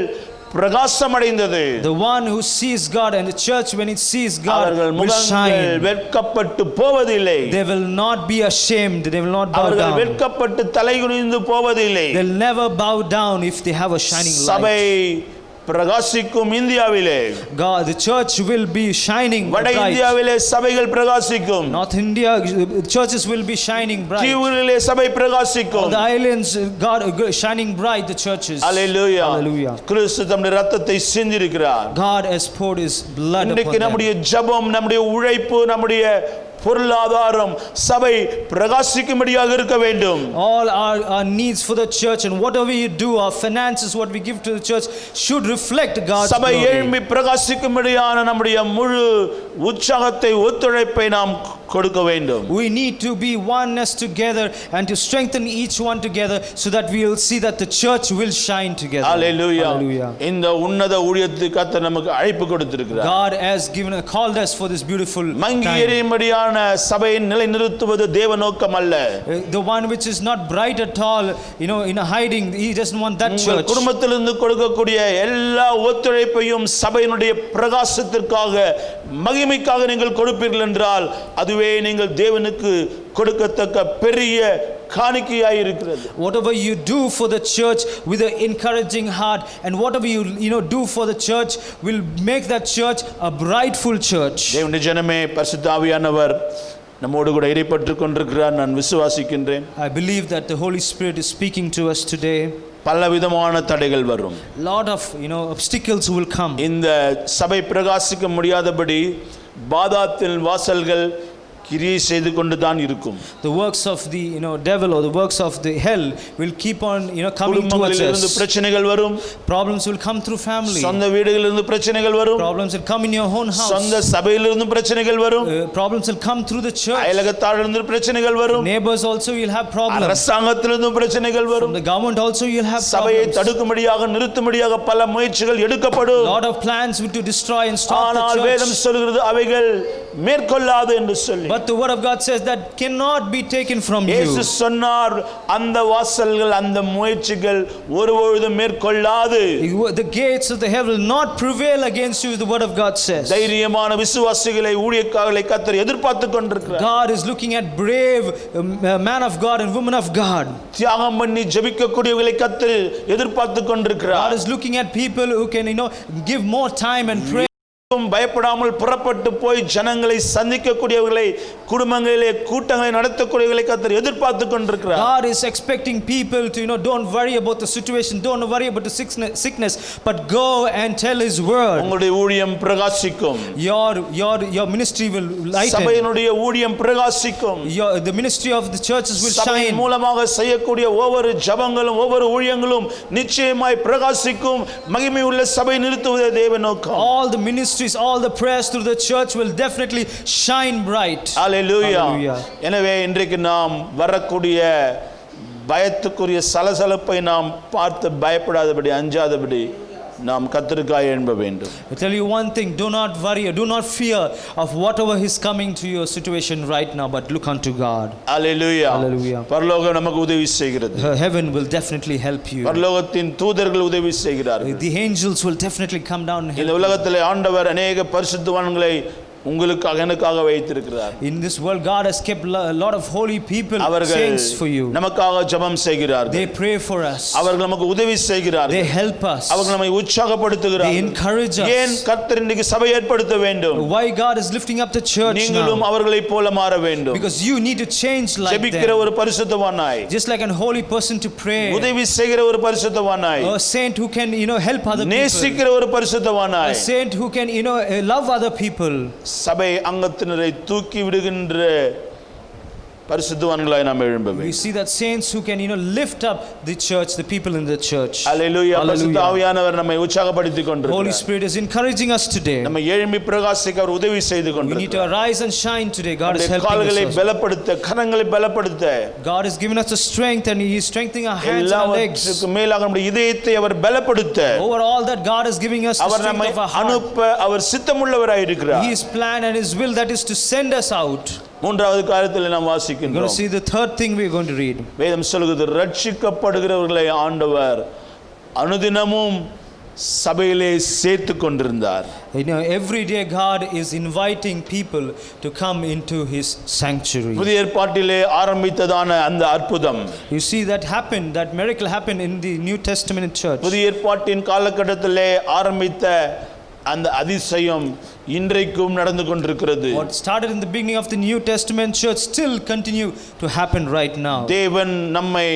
பிரகாசம் அடைந்தது. The one who sees God and the church when it sees God அவர்கள் will முகங்கள் shine. வெட்கப்பட்டு போவதில்லை. They will not be ashamed. They will not bow அவர்கள் down. வெட்கப்பட்டு தலைகுனிந்து போவதில்லை. They'll never bow down if they have a shining சபை light. பிரகாசிக்கும் இந்தியாவிலே. God, the church will be shining வட bright. இந்தியாவிலே சபைகள் பிரகாசிக்கும். North India, churches will be shining bright. தீவுகளிலே சபை On பிரகாசிக்கும். the islands, God shining bright, the churches. Hallelujah. Hallelujah. கிறிஸ்து தம்முடைய இரத்தத்தை சிந்தியிருக்கிறார். God has poured his blood இன்றைக்கு upon them. நம்முடைய ஜெபம், நம்முடைய உழைப்பு, நம்முடைய பொருளாதாரம் சபை பிரகாசிக்கும்படியாக இருக்க வேண்டும். All our needs for the church and whatever you do, our finances, what we give to the church should reflect God's சபை glory. எழும்பி பிரகாசிக்கும்படியான நம்முடைய முழு உற்சாகத்தை, ஒத்துழைப்பை நாம் கொடுக்க வேண்டும். We need to be oneness together and to strengthen each one together so that we will see that the church will shine together. Hallelujah. Hallelujah. இந்த உன்னத ஊழியத்துக்கு கர்த்தர் நமக்கு அழைப்பு கொடுத்திருக்கிறார். God has called us for this beautiful monkey time. எரியும்படியான சபையை நிலைநிறுத்துவது தேவ நோக்கம் அல்ல. The one which is not bright at all, in a hiding, he doesn't want that உங்கள் church. குடும்பத்திலிருந்து கொடுக்கக்கூடிய எல்லா ஒத்துழைப்பையும் சபையினுடைய பிரகாசத்திற்காக, மகிமைக்காக நீங்கள் கொடுப்பீர்கள் என்றால் அதுவே நீங்கள் தேவனுக்கு கொடுக்கத்தக்க பெரிய காணிக்கையாய் இருக்கிறது. Whatever you do for the church with an encouraging heart, and whatever you do for the church will make that church a rightful church. தேவனுடைய ஜனமே, பரிசுத்த ஆவியானவர் நம்மோடு கூட இடைப்பட்டுக் கொண்டிருக்கிறார். நான் விசுவாசிக்கின்றேன். I believe that the Holy Spirit is speaking to us today. பலவிதமான தடைகள் வரும். Lot of obstacles will come. இந்த சபை பிரகாசிக்க முடியாதபடி பாதாத்தின் வாசல்கள் கிரியை செய்து கொண்டு தான் இருக்கும். The works of the devil or the works of the hell will keep on coming towards குடும்பங்களிலிருந்து us. பிரச்சனைகள் வரும். Problems will come through family. சொந்த வீடுகளிலிருந்து பிரச்சனைகள் வரும். Problems will come in your own house. சொந்த சபையிலிருந்து பிரச்சனைகள் வரும். Problems will come through the church. அயலகத்தாரிலிருந்து பிரச்சனைகள் வரும். Neighbors also will have problems. அரசாங்கத்திலிருந்து பிரச்சனைகள் வரும். From the government also you'll have சபையை problems. தடுக்கும்படியாக நிறுத்தும்படியாக பல முயற்சிகள் எடுக்கப்படும். Lot of plans to destroy and stop the ஆனால் வேதம் church. சொல்கிறது அவைகள் மேற்கொள்ளாது என்று சொல்லி. But the word of God says that cannot be taken from you. இயேசு சொன்னார், அந்த வாசல்கள் அந்த முயற்சிகள் ஒருபொழுதும் மேற்கொள்ளாது. The gates of the heaven will not prevail against you, the word of God says. தைரியமான விசுவாசிகளை, ஊழியக்காரர்களை கர்த்தர் எதிர்பார்த்துக் கொண்டிருக்கிறார். God is looking at brave man of God and woman of God. தியாகம் பண்ணி ஜெபிக்கக்கூடியவர்களை கர்த்தர் எதிர்பார்த்துக் கொண்டிருக்கிறார். God is looking at people who can give more time and pray. பயப்படாமல் புறப்பட்டு போய் ஜனங்களை சந்திக்கக்கூடியவர்களை, குடும்பங்களிலே கூட்டங்களை நடத்தக்கூடியவர்களை கர்த்தர் எதிர்பார்த்துக் கொண்டிருக்கிறார். God is expecting people to don't worry about the situation, don't worry about the sickness, but go and tell his word. உங்களுடைய ஊழியம் பிரகாசிக்கும். Your ministry will lighten. சபையினுடைய ஊழியம் பிரகாசிக்கும். The ministry of the churches will சபையின் shine. மூலமாக செய்யக்கூடிய ஒவ்வொரு ஜெபங்களும் ஒவ்வொரு ஊழியங்களும் நிச்சயமாய் பிரகாசிக்கும். மகிமை உள்ள சபை நிறுத்துவதே தேவ நோக்கம். All the ministries, all the prayers through the church will definitely shine bright. Hallelujah. Hallelujah. எனவே இன்றைக்கு நாம் வரக்கூடிய பயத்துக்குரிய சலசலப்பை நாம் பார்த்து பயப்படாதபடி, அஞ்சாதபடி நாம் கர்த்தருக்காய் எழும்ப வேண்டும். I tell you one thing, do not worry, do not fear of whatever is coming to your situation right now, but look unto God. Hallelujah. Hallelujah. பரலோகம் நமக்கு உதவி செய்கிறது. Heaven will definitely help you. பரலோகத்தின் தூதர்கள் உதவி செய்கிறார்கள். The angels will definitely come down and help இந்த you. உலகத்திலே ஆண்டவர் அநேக பரிசுத்தவான்களை உங்களுக்காக எனக்காக வைத்திருக்கிறார். In this world God has kept a lot of holy people, அவர்கள் saints for you. நமக்காக ஜெபம் செய்கிறார்கள். They pray for us. அவர்கள் நமக்கு உதவி செய்கிறார்கள். They help us. அவர்கள் நம்மை உற்சாகப்படுத்துகிறார்கள். They encourage us. ஏன் கர்த்தர் இன்னைக்கு சபை ஏற்படுத்த வேண்டும்? Why God is lifting up the church நீங்களும் now? அவர்களைப் போல மாற வேண்டும். Because you need to change like ஜெபிக்கிற them. ஒரு பரிசுத்தவானாய், Just like a holy person to pray. உதவி செய்கிற ஒரு பரிசுத்தவானாய், A saint who can help other people. நேசிக்கிற ஒரு பரிசுத்தவானாய், A saint who can love other people. சபை அங்கத்தினரை தூக்கி விடுகின்ற பரிசுத்தவான்களாய் நாம் எழும்ப We வேண்டும். see that saints who can lift up the church, the people in the church. Hallelujah. Hallelujah. பரிசுத்த ஆவியானவர் நம்மை உற்சாகப்படுத்திக் Holy கொண்டிருக்கிறார். Spirit is encouraging us today. நம்ம எழும்பி பிரகாசிக்க அவர் உதவி செய்து We need to கொண்டிருக்கிறார். arise and shine today. God is நம்முடைய helping கால்களை us. பலப்படுத்த, கரங்களை பலப்படுத்த, God has given us the strength and He is strengthening our hands and our legs. எல்லாவற்றுக்கும் மேலாக நம்முடைய இதயத்தை அவர் பலப்படுத்த, Over all that, God is giving us the அவர் நம்மை strength of our heart. அனுப்ப அவர் சித்தமுள்ளவராய் இருக்கிறார். His plan and His will, that is to send us out. மூன்றாவது காரியத்தில் நாம் We're going to வாசிக்கின்றோம். see the third thing we're going to read. வேதம் சொல்கிறது, ரட்சிக்கப்படுகிறவர்களை ஆண்டவர் அனுதினமும் சபையிலே சேர்த்து கொண்டிருந்தார். Every day God is inviting people to come into His sanctuary. புதிய ஏற்பாட்டிலே ஆரம்பித்ததான அந்த அற்புதம், You see that miracle happened in the New Testament church. புதிய ஏற்பாட்டின் காலகட்டத்திலே ஆரம்பித்த அந்த அதிசயம் இன்றைக்கும் நடந்து கொண்டிருக்கிறது. What started in the beginning of the New Testament church still continue to happen right now. தேவன் நம்மை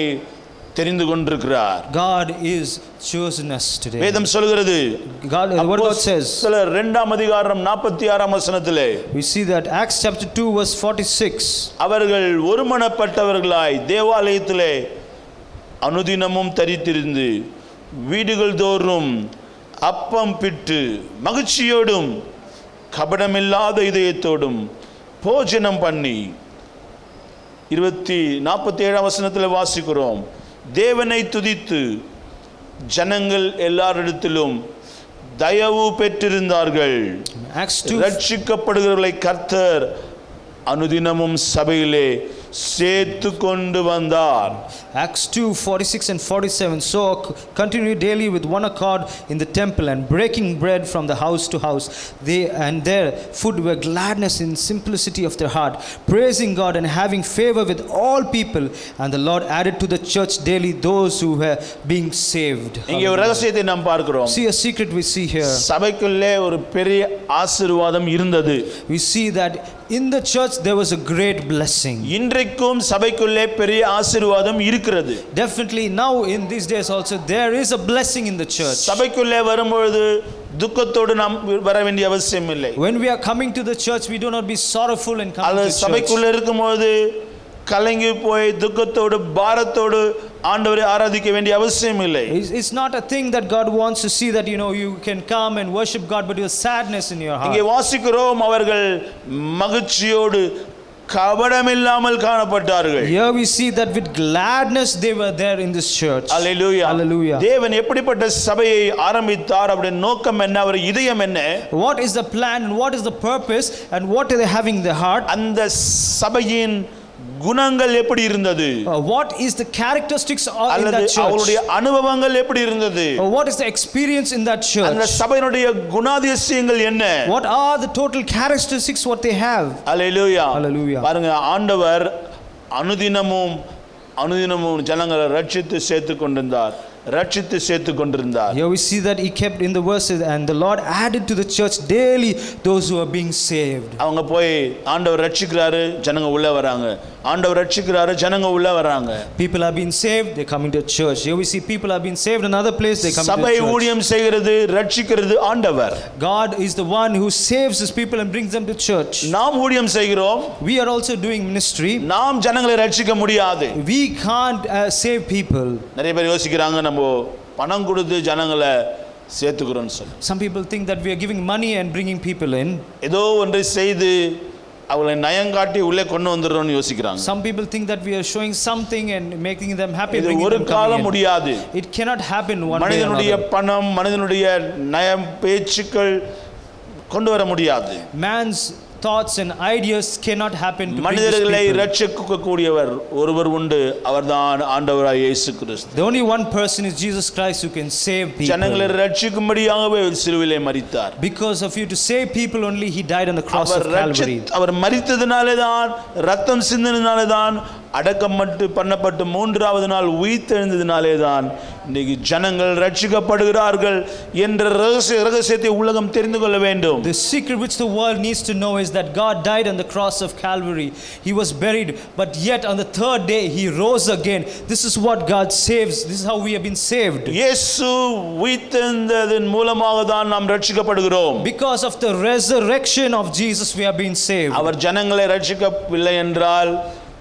தெரிந்து கொண்டிருக்கிறார். God is chosen us today. வேதம் சொல்கிறது, God, the word of God says, சிலர் 2ஆம் அதிகாரம் 46ஆம் வசனத்திலே, we see that Acts chapter 2 verse 46. அவர்கள் ஒருமனப்பட்டவர்களாய் தேவாலயத்திலே அனுதினமும் தரித்திருந்து வீடுகள் தோறும் அப்பம் பிட்டு மகிழ்ச்சியோடும் கபடமில்லாத இதயத்தோடும் போஜனம் பண்ணி 47ஆம் வசனத்தில் வாசிக்கிறோம், தேவனை துதித்து ஜனங்கள் எல்லாரிடத்திலும் தயவு பெற்றிருந்தார்கள். Acts 2 ரட்சிக்கப்படுகிறவர்களை கர்த்தர் அனுதினமும் சபையிலே சேர்த்து கொண்டு வந்தார். Acts 2:46 and 47. So continue daily with one accord in the temple and breaking bread from the house to house. They and their food were gladness in simplicity of their heart, praising God and having favor with all people. And the Lord added to the church daily those who were being saved. இங்கே ஒரு ரகசியத்தை நாம் பார்க்கிறோம். See a secret we see here. சபைக்குள்ளே ஒரு பெரிய ஆசீர்வாதம் இருந்தது. We see that in the church there was a great blessing. இன்றைக்கும் சபைக்குள்ளே பெரிய ஆசீர்வாதம் இருக்கிறது. Definitely now in these days also there is a blessing in the church. சபைக்குள்ளே வரும்பொழுது துக்கத்தோடு நாம் வர வேண்டிய அவசியம் இல்லை. When we are coming to the church we do not be sorrowful and come அல்லது to church. சபைக்குள்ளே இருக்கும்போது கலங்கி போய் துக்கத்தோடு பாரத்தோடு ஆண்டவரை ஆராதிக்க வேண்டிய அவசியம் இல்லை. It's not a thing that God wants to see that you can come and worship God but with sadness in your heart. இங்கே வாசிக்கிறோம் அவர்கள் மகிழ்ச்சியோடு கபடமில்லாமல் காணப்பட்டார்கள். Here we see that with gladness they were there in this church. Hallelujah. Hallelujah. தேவன் எப்படிப்பட்ட சபையை ஆரம்பித்தார், அவருடைய நோக்கம் என்ன, அவர் இதயம் என்ன, What is the plan and what is the purpose and what are they having in their heart? அந்த சபையின் குணங்கள் எப்படி இருந்தது, What is the characteristics in அல்லது that church? அவருடைய அனுபவங்கள் எப்படி இருந்தது, What is the experience in that அந்த church? சபையினுடைய குணாதிசயங்கள் என்ன. What are the total characteristics what they have? Hallelujah. Hallelujah. பாருங்க, ஆண்டவர் அனுதினமும் ஜனங்களை ரட்சித்து சேர்த்து கொண்டிருந்தார். Here we see that he kept in the verses and the Lord added to the church daily those who are being saved. அவங்க போய் ஆண்டவர் ரட்சிக்கிறாரு, ஜனங்க உள்ள வராங்க. ஆண்டவர் ரட்சிக்கிறாரு, ஜனங்க உள்ள வராங்க. People are being saved, they come into church. Here we see people are being saved in another place, they come to சபை church. ஊழியம் செய்கிறது, ரட்சிக்கிறது ஆண்டவர். God is the one who saves his people and brings them to church. நாம் ஊழியம் செய்கிறோம், We are also doing ministry. நாம் ஜனங்களை ரட்சிக்க முடியாது. We can't save people. நிறைய பேர் யோசிக்கிறாங்க, நம்ம பணம் கொடுத்து ஜனங்களை சேர்த்துக்கிறோம்னு சொல்லி. Some people think that we are giving money and bringing people in. ஏதோ ஒன்றை செய்து அவளை நயங்காட்டி உள்ளே கொண்டு வந்துடுறோம்னு யோசிக்கிறாங்க. Some people think that we are showing something and making them happy. இது bringing ஒரு them காலம் coming in. முடியாது. It cannot happen one day or மனிதனுடைய another. பணம், மனிதனுடைய நயம், பேச்சுக்கள் கொண்டு வர முடியாது. Man's thoughts and ideas cannot happen to bring these மனிதர்களை people. ரட்சிக்கக்கூடியவர் ஒருவர் உண்டு, அவர்தான் ஆண்டவராகிய இயேசு கிறிஸ்து. The only one person is Jesus Christ who can save ஜனங்களை people. ரட்சிக்கும்படியாகவே சிலுவையிலே மரித்தார். Because of you to save people only he died on the cross of Calvary. அவர் மரித்ததினாலே தான், ரத்தம் சிந்தினதினாலே தான், அடக்கப்பட்டு பண்ணப்பட்டு மூன்றாவது நாள் உயிர்த்தெழுந்ததினாலே தான் இன்னைக்கு ஜனங்கள் ரட்சிக்கப்படுகிறார்கள் என்ற ரகசியத்தை உலகம் தெரிந்து கொள்ள வேண்டும். The secret which the world needs to know is that God died on the cross of Calvary. He was buried, but yet on the third day he rose again. This is what God saves. This is how we have been saved. இயேசு உயிர்த்தெழுந்ததன் மூலமாக தான் நாம் ரட்சிக்கப்படுகிறோம். Because of the resurrection of Jesus we have been saved. அவர் ஜனங்களை ரட்சிக்கவில்லை என்றால்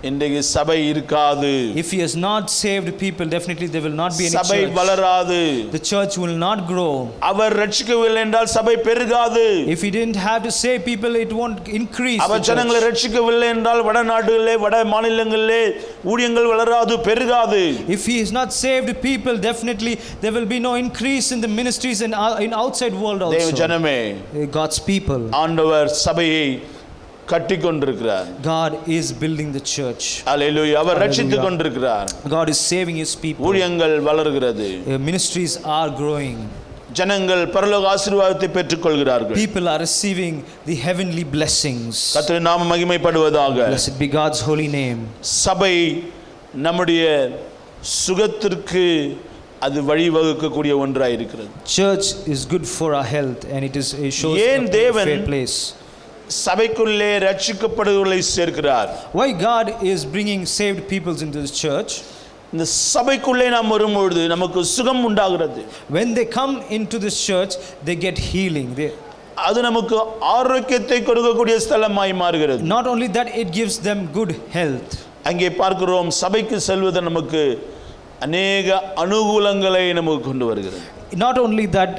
இன்றைக்கு சபை இருக்காது. If he has not saved people, definitely there will not be any சபை church. வளராது. The church will not grow. அவர் ரட்சிக்கவில்லை என்றால் சபை பெருகாது. If he didn't have to save people, it won't increase. Our the ஜனங்களை church. ரட்சிக்கவில்லை என்றால் வட நாடுகளிலே, வட மாநிலங்களிலே ஊழியங்கள் வளராது, பெருகாது. If he has not saved people, definitely there will be no increase in the ministries and in outside world தேவ also. ஜனமே, God's people. ஆண்டவர் சபையை கட்டிக் கொண்டிருக்கிறார். God is building the church. அல்லேலூயா. அவர் ரட்சித்துக் கொண்டிருக்கிறார். God is saving his people. ஊழியங்கள் வளர்கிறது. Ministries are growing. ஜனங்கள் பரலோக ஆசீர்வாதத்தை பெற்றுக்கொள்கிறார்கள். People are receiving the heavenly blessings. கர்த்தரின் நாமம் மகிமைப்படுவதாக. Blessed be God's holy name. சபை நம்முடைய சுகத்திற்கு அது வழிவகுக்கக்கூடிய ஒன்றாய் இருக்கிறது. Church is good for our health and it shows ஏன் a தேவன் fair place. சபைக்குள்ளே ரட்சிக்கப்படுவர்களை சேர்க்கிறார்? Why God is bringing saved people into this church? இந்த சபைக்குள்ளே நாம் வரும்பொழுது நமக்கு சுகம் உண்டாகிறது. When they come into this church, they get healing. அது நமக்கு ஆரோக்கியத்தை கொடுக்கக்கூடிய ஸ்தலமாய் மாறுகிறது. Not only that, it gives them good health. அங்கே பார்க்கிறோம், சபைக்கு செல்வது நமக்கு அநேக அனுகூலங்களை நமக்கு கொண்டு வருகிறது. Not only that,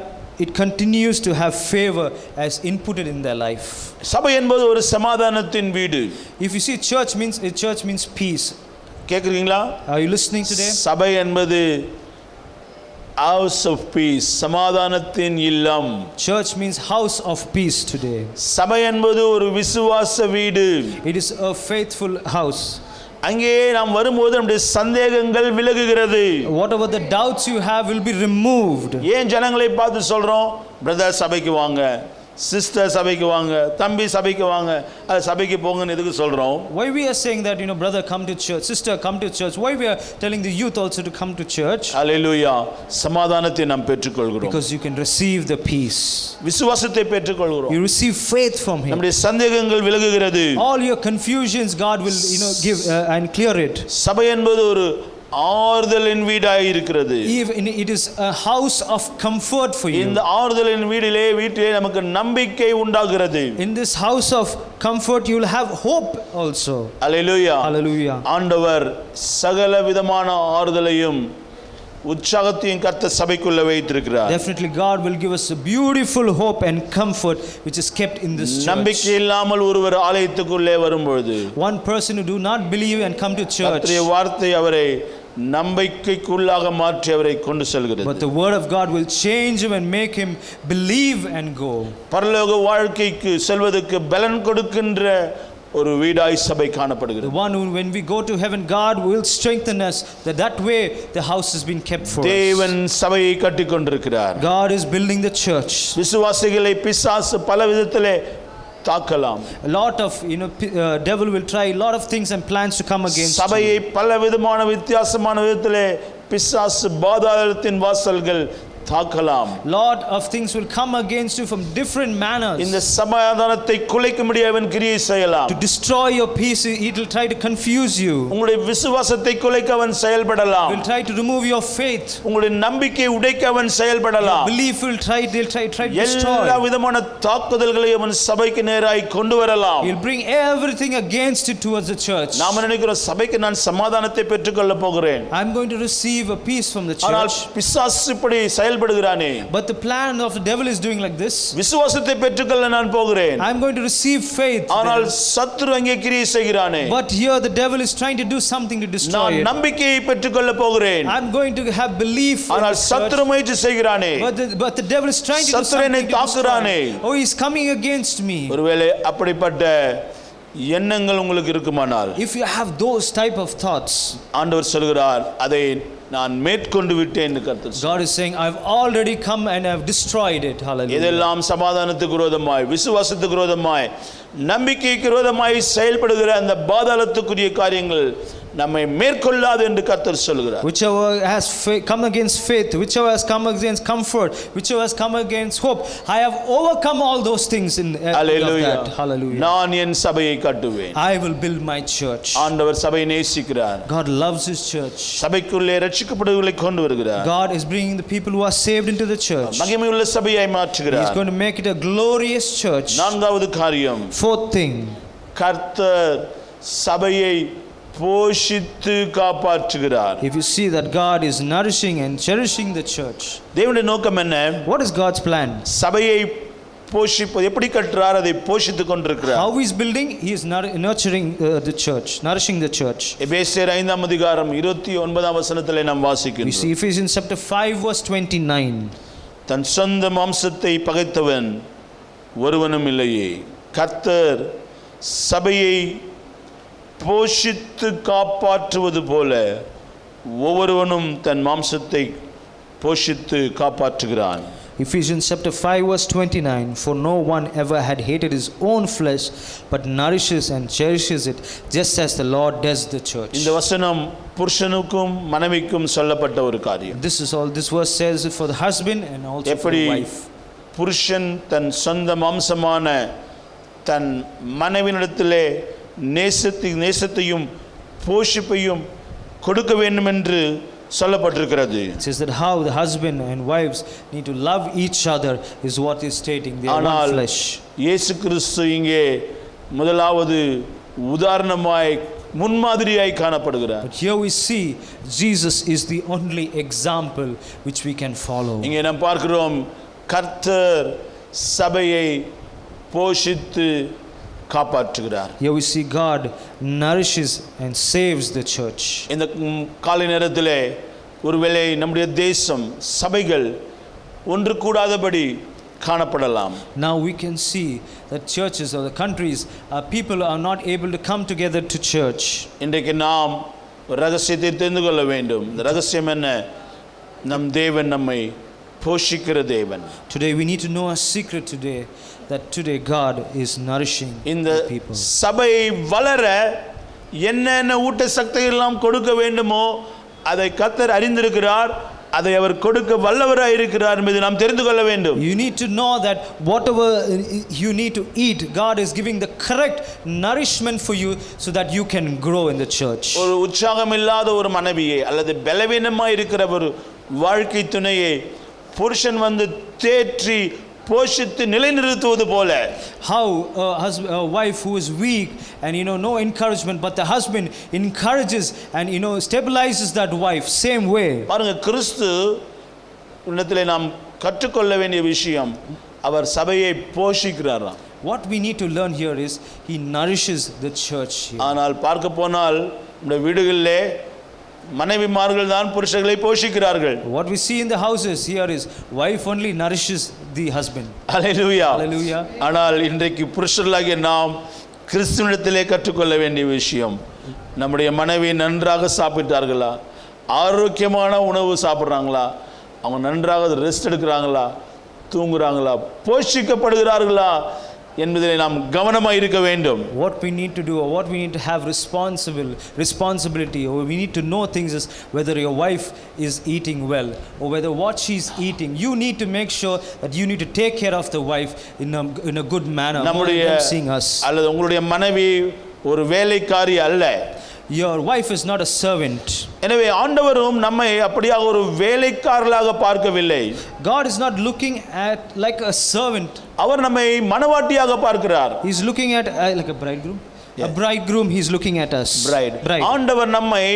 it continues to have favor as inputted in their life. சபை என்பது ஒரு சமாதானத்தின் வீடு. If you see church means peace. கேக்குறீங்களா? Are you listening today? சபை என்பது house of peace, சமாதானத்தின் இல்லம். Church means house of peace today. சபை என்பது ஒரு விசுவாச வீடு. It is a faithful house. அங்கே நாம் வரும்போது நம்முடைய சந்தேகங்கள் விலகுகிறது. Whatever the doubts you have will be removed. ஏன் ஜனங்களை பார்த்து சொல்றோம், பிரதர் சபைக்கு வாங்க, சிஸ்டர் சபைக்கு வாங்க, தம்பி சபைக்கு வாங்க, அது சபைக்கு போங்கன்னு எதுக்கு சொல்றோம்? Why we are saying that, brother come to church, sister come to church? Why we are telling the youth also to come to church? அல்லேலூயா. சமாதானத்தை நாம் பெற்றுக்கொள்கிறோம். Because you can receive the peace. விசுவாசத்தை பெற்றுக்கொள்கிறோம். You receive faith from him. நம்முடைய சந்தேகங்கள் விலகுகிறது. All your confusions God will give and clear it. சபை என்பது ஒரு ஆறுதலின் வீடாய் இருக்கிறது. Even it is a house of comfort for you. இந்த ஆறுதலின் வீட்டிலே நமக்கு நம்பிக்கை உண்டாகிறது. In this house of comfort you will have hope also. Hallelujah. Hallelujah. ஆண்டவர் சகல விதமான ஆறுதலையும் உற்சாகத்தையும் கர்த்தர் சபைக்குள்ள வைத்திருக்கிறார். Definitely God will give us a beautiful hope and comfort which is kept in this church. நம்பிக்கை இல்லாமல் ஒருவர் ஆலயத்துக்குள்ளே வரும்பொழுது, One person who do not believe and come to church, கர்த்தருடைய வார்த்தை அவரை நம்பிக்கைக்குள்ளாக மாற்றி அவரை கொண்டு செல்கிறது. but the word of God will change him and make him believe and go. பரலோக வாழ்க்கைக்கு செல்வதற்கு பலன் கொடுக்கின்ற ஒரு வீடாய் சபை காணப்படுகிறது. The one who, when we go to heaven, God will strengthen us. That way the house has been kept for us. தேவன் சபையை கட்டிக் கொண்டிருக்கிறார். God is building the church. விசுவாசிகளை பிசாசு பல விதத்திலே தாக்கலாம். A lot of devil will try a lot of things and plans to come against சபையை you. பல விதமான வித்தியாசமான விதத்திலே பிசாசு பாதாளத்தின் வாசல்கள் தாக்கலாம். Lot of things will come against you from different manners. இந்த சமாதானத்தை குலைக்கும்படி அவன் கிரியை செய்யலாம். To destroy your peace, it will try to confuse you. உங்களுடைய விசுவாசத்தை குலைக்க அவன் செயல்படலாம். Will try to remove your faith. உங்களுடைய நம்பிக்கையை உடைக்க அவன் செயல்படலாம். Belief will try to destroy. எல்லா விதமான தாக்குதல்களை அவன் சபைக்கு நேராய் கொண்டு வரலாம். He'll bring everything against it towards the church. நாம நினைக்கிறோம் சபைக்கு நான் சமாதானத்தை பெற்றுக்கொள்ள போகிறேன். I'm going to receive a peace from the ஆனால் church. பிசாசு இப்படி செயல்படுகிறானே. But the plan of the devil is doing like this. விசுவாசத்தை பெற்றுக்கொள்ள நான் போகிறேன். I'm going to receive faith. ஆனால் சத்துரு அங்கே கிரியை செய்கிறானே. But here the devil is trying to do something to destroy நான் it. நம்பிக்கையை பெற்றுக்கொள்ள போகிறேன். I'm going to have belief. ஆனால் சத்துரு முயற்சி செய்கிறானே. But the devil is trying to do சத்துரு என்னை something to தாக்குறானே. destroy. Oh, he's coming against me. ஒருவேளை அப்படிப்பட்ட எண்ணங்கள் உங்களுக்கு இருக்குமானால், If you have those type of thoughts, ஆண்டவர் சொல்கிறார் அதை நான் மேற்கொண்டு விட்டேன் என்று கர்த்தர் சொல்கிறார். God is saying, I've already come and I've destroyed it. Hallelujah. இதெல்லாம் சமாதானத்துக்கு விரோதமாய், விசுவாசத்துக்கு விரோதமாய், நம்பிக்கைக்கு விரோதமாய் செயல்படுகிற அந்த பாதாளத்துக்குரிய காரியங்கள் நம்மை மேற்கொள்ளாது என்று கர்த்தர் சொல்கிறார். Whichever has come against faith, whichever has come against comfort, whichever has come against hope, I have overcome all those things in Hallelujah. that. Hallelujah. நான் என் சபையை கட்டுவேன். I will build my church. ஆண்டவர் சபையை நேசிக்கிறார். God loves his church. சபைக்குள்ளே ரட்சிக்கப்படுவர்களை கொண்டு வருகிறார். God is bringing the people who are saved into the church. மகிமையுள்ள சபையாய் He is மாற்றுகிறார். going to make it a glorious church. நான்காவது காரியம், Fourth thing, கர்த்தர் சபையை போஷித்து காப்பாற்றுகிறார். if you see that God is nourishing and cherishing the church. தேவனுடைய நோக்கம் என்ன? What is God's plan? சபையை போஷிப்பது எப்படி கட்டுறார்? அதை போஷித்துக் கொண்டிருக்கிறார். How he is building? He is nurturing the church, nourishing the church. எபேசியர் 5ஆம் அதிகாரம் 29ஆம் வசனத்திலே நாம் We வாசிக்கிறோம். see Ephesians chapter 5 verse 29. தன் சொந்த மாம்சத்தை பகைத்தவன் ஒருவனும் இல்லையே, கர்த்தர் சபையை போஷித்து காப்பாற்றுவது போல ஒவ்வொருவனும் தன் மாம்சத்தை போஷித்து காப்பாற்றுகிறான். Ephesians chapter 5 verse 29. For no one ever had hated his own flesh, but nourishes and cherishes it, just as the Lord does the church. இந்த வசனம் புருஷனுக்கும் மனைவிக்கும் சொல்லப்பட்ட ஒரு காரியம். This verse says it for the husband and also for எப்படி the wife. புருஷன் தன் சொந்த மாம்சமான தன் மனைவியிடத்திலே நேசத்தையும் போஷிப்பையும் கொடுக்க வேண்டும் என்று சொல்லப்பட்டிருக்கிறது. It says that how the husband and wives need to love each other is what is stating. They are one flesh. இயேசு கிறிஸ்து இங்கே முதலாவது உதாரணமாய் முன்மாதிரியாய் காணப்படுகிறார். But here we see Jesus is the only example which we can follow. இங்கே நாம் பார்க்கிறோம் கர்த்தர் சபையை போஷித்து காப்பாற்றுகிறார். Here we see God nourishes and saves the church. இந்த காலை நேரத்திலே ஒருவேளை நம்முடைய தேசம் சபைகள் ஒன்று கூடாதபடி காணப்படலாம். Now we can see that churches or the countries, people are not able to come together to church. இன்றைக்கு நாம் ஒரு ரகசியத்தை தெரிந்து கொள்ள வேண்டும். இந்த ரகசியம் என்ன? நம் தேவன் நம்மை போஷிக்கிற தேவன். Today we need to know a secret today, that today God is nourishing இந்த the people. சபை வளர என்னென்ன ஊட்டச்சக்திகள் எல்லாம் கொடுக்க வேண்டுமோ அதை கர்த்தர் அறிந்திருக்கிறார். அதை அவர் கொடுக்க வல்லவராய் இருக்கிறார் என்பதை நாம் தெரிந்து கொள்ள வேண்டும். You need to know that whatever you need to eat, God is giving the correct nourishment for you so that you can grow in the church. ஒரு உற்சாகம் இல்லாத ஒரு மனைவியை அல்லது பலவீனமாய் இருக்கிற ஒரு வாழ்க்கை துணையை புருஷன் வந்து தேற்றி போஷித்து நிலைநிறுத்துவது போல, How a wife who is weak and no encouragement, but the husband encourages and stabilizes that wife, same way. பாருங்க, கிறிஸ்து உன்னத்திலே நாம் கற்றுக்கொள்ள வேண்டிய விஷயம், அவர் சபையை போஷிக்கிறாராம். What we need to learn here is he nourishes the church here. ஆனால் பார்க்க போனால் நம்முடைய வீடுகளிலே மனைவிமார்கள் தான் புருஷர்களை போஷிக்கிறார்கள். What we see in the houses here is wife only nourishes the husband. Hallelujah. Hallelujah. ஆனால் இன்றைக்கு புருஷர்களாகிய நாம் கிறிஸ்துவிடத்திலே கற்றுக்கொள்ள வேண்டிய விஷயம், நம்முடைய மனைவி நன்றாக சாப்பிட்டார்களா, ஆரோக்கியமான உணவு சாப்பிட்றாங்களா, அவங்க நன்றாக ரெஸ்ட் எடுக்கிறாங்களா, தூங்குறாங்களா, போஷிக்கப்படுகிறார்களா என்பதிலே நாம் கவனமாக இருக்க வேண்டும். What we need to do, or what we need to have responsibility, or we need to know things is whether your wife is eating well, or whether what she's eating. You need to make sure that you need to take care of the wife in a good manner. நம்முடைய More than seeing us. அல்லது உங்களுடைய மனைவி ஒரு வேலைக்காரி அல்ல. Your wife is not a servant. எனவே ஆண்டவரும் நம்மை அப்படியாக ஒரு வேலைக்காரலாக பார்க்கவில்லை. God is not looking at like a servant. அவர் நம்மை மணவாட்டியாக பார்க்கிறார். He's looking at like a bridegroom. A bridegroom, he's looking at us. Bride. Bride. ஆண்டவர் நம்மை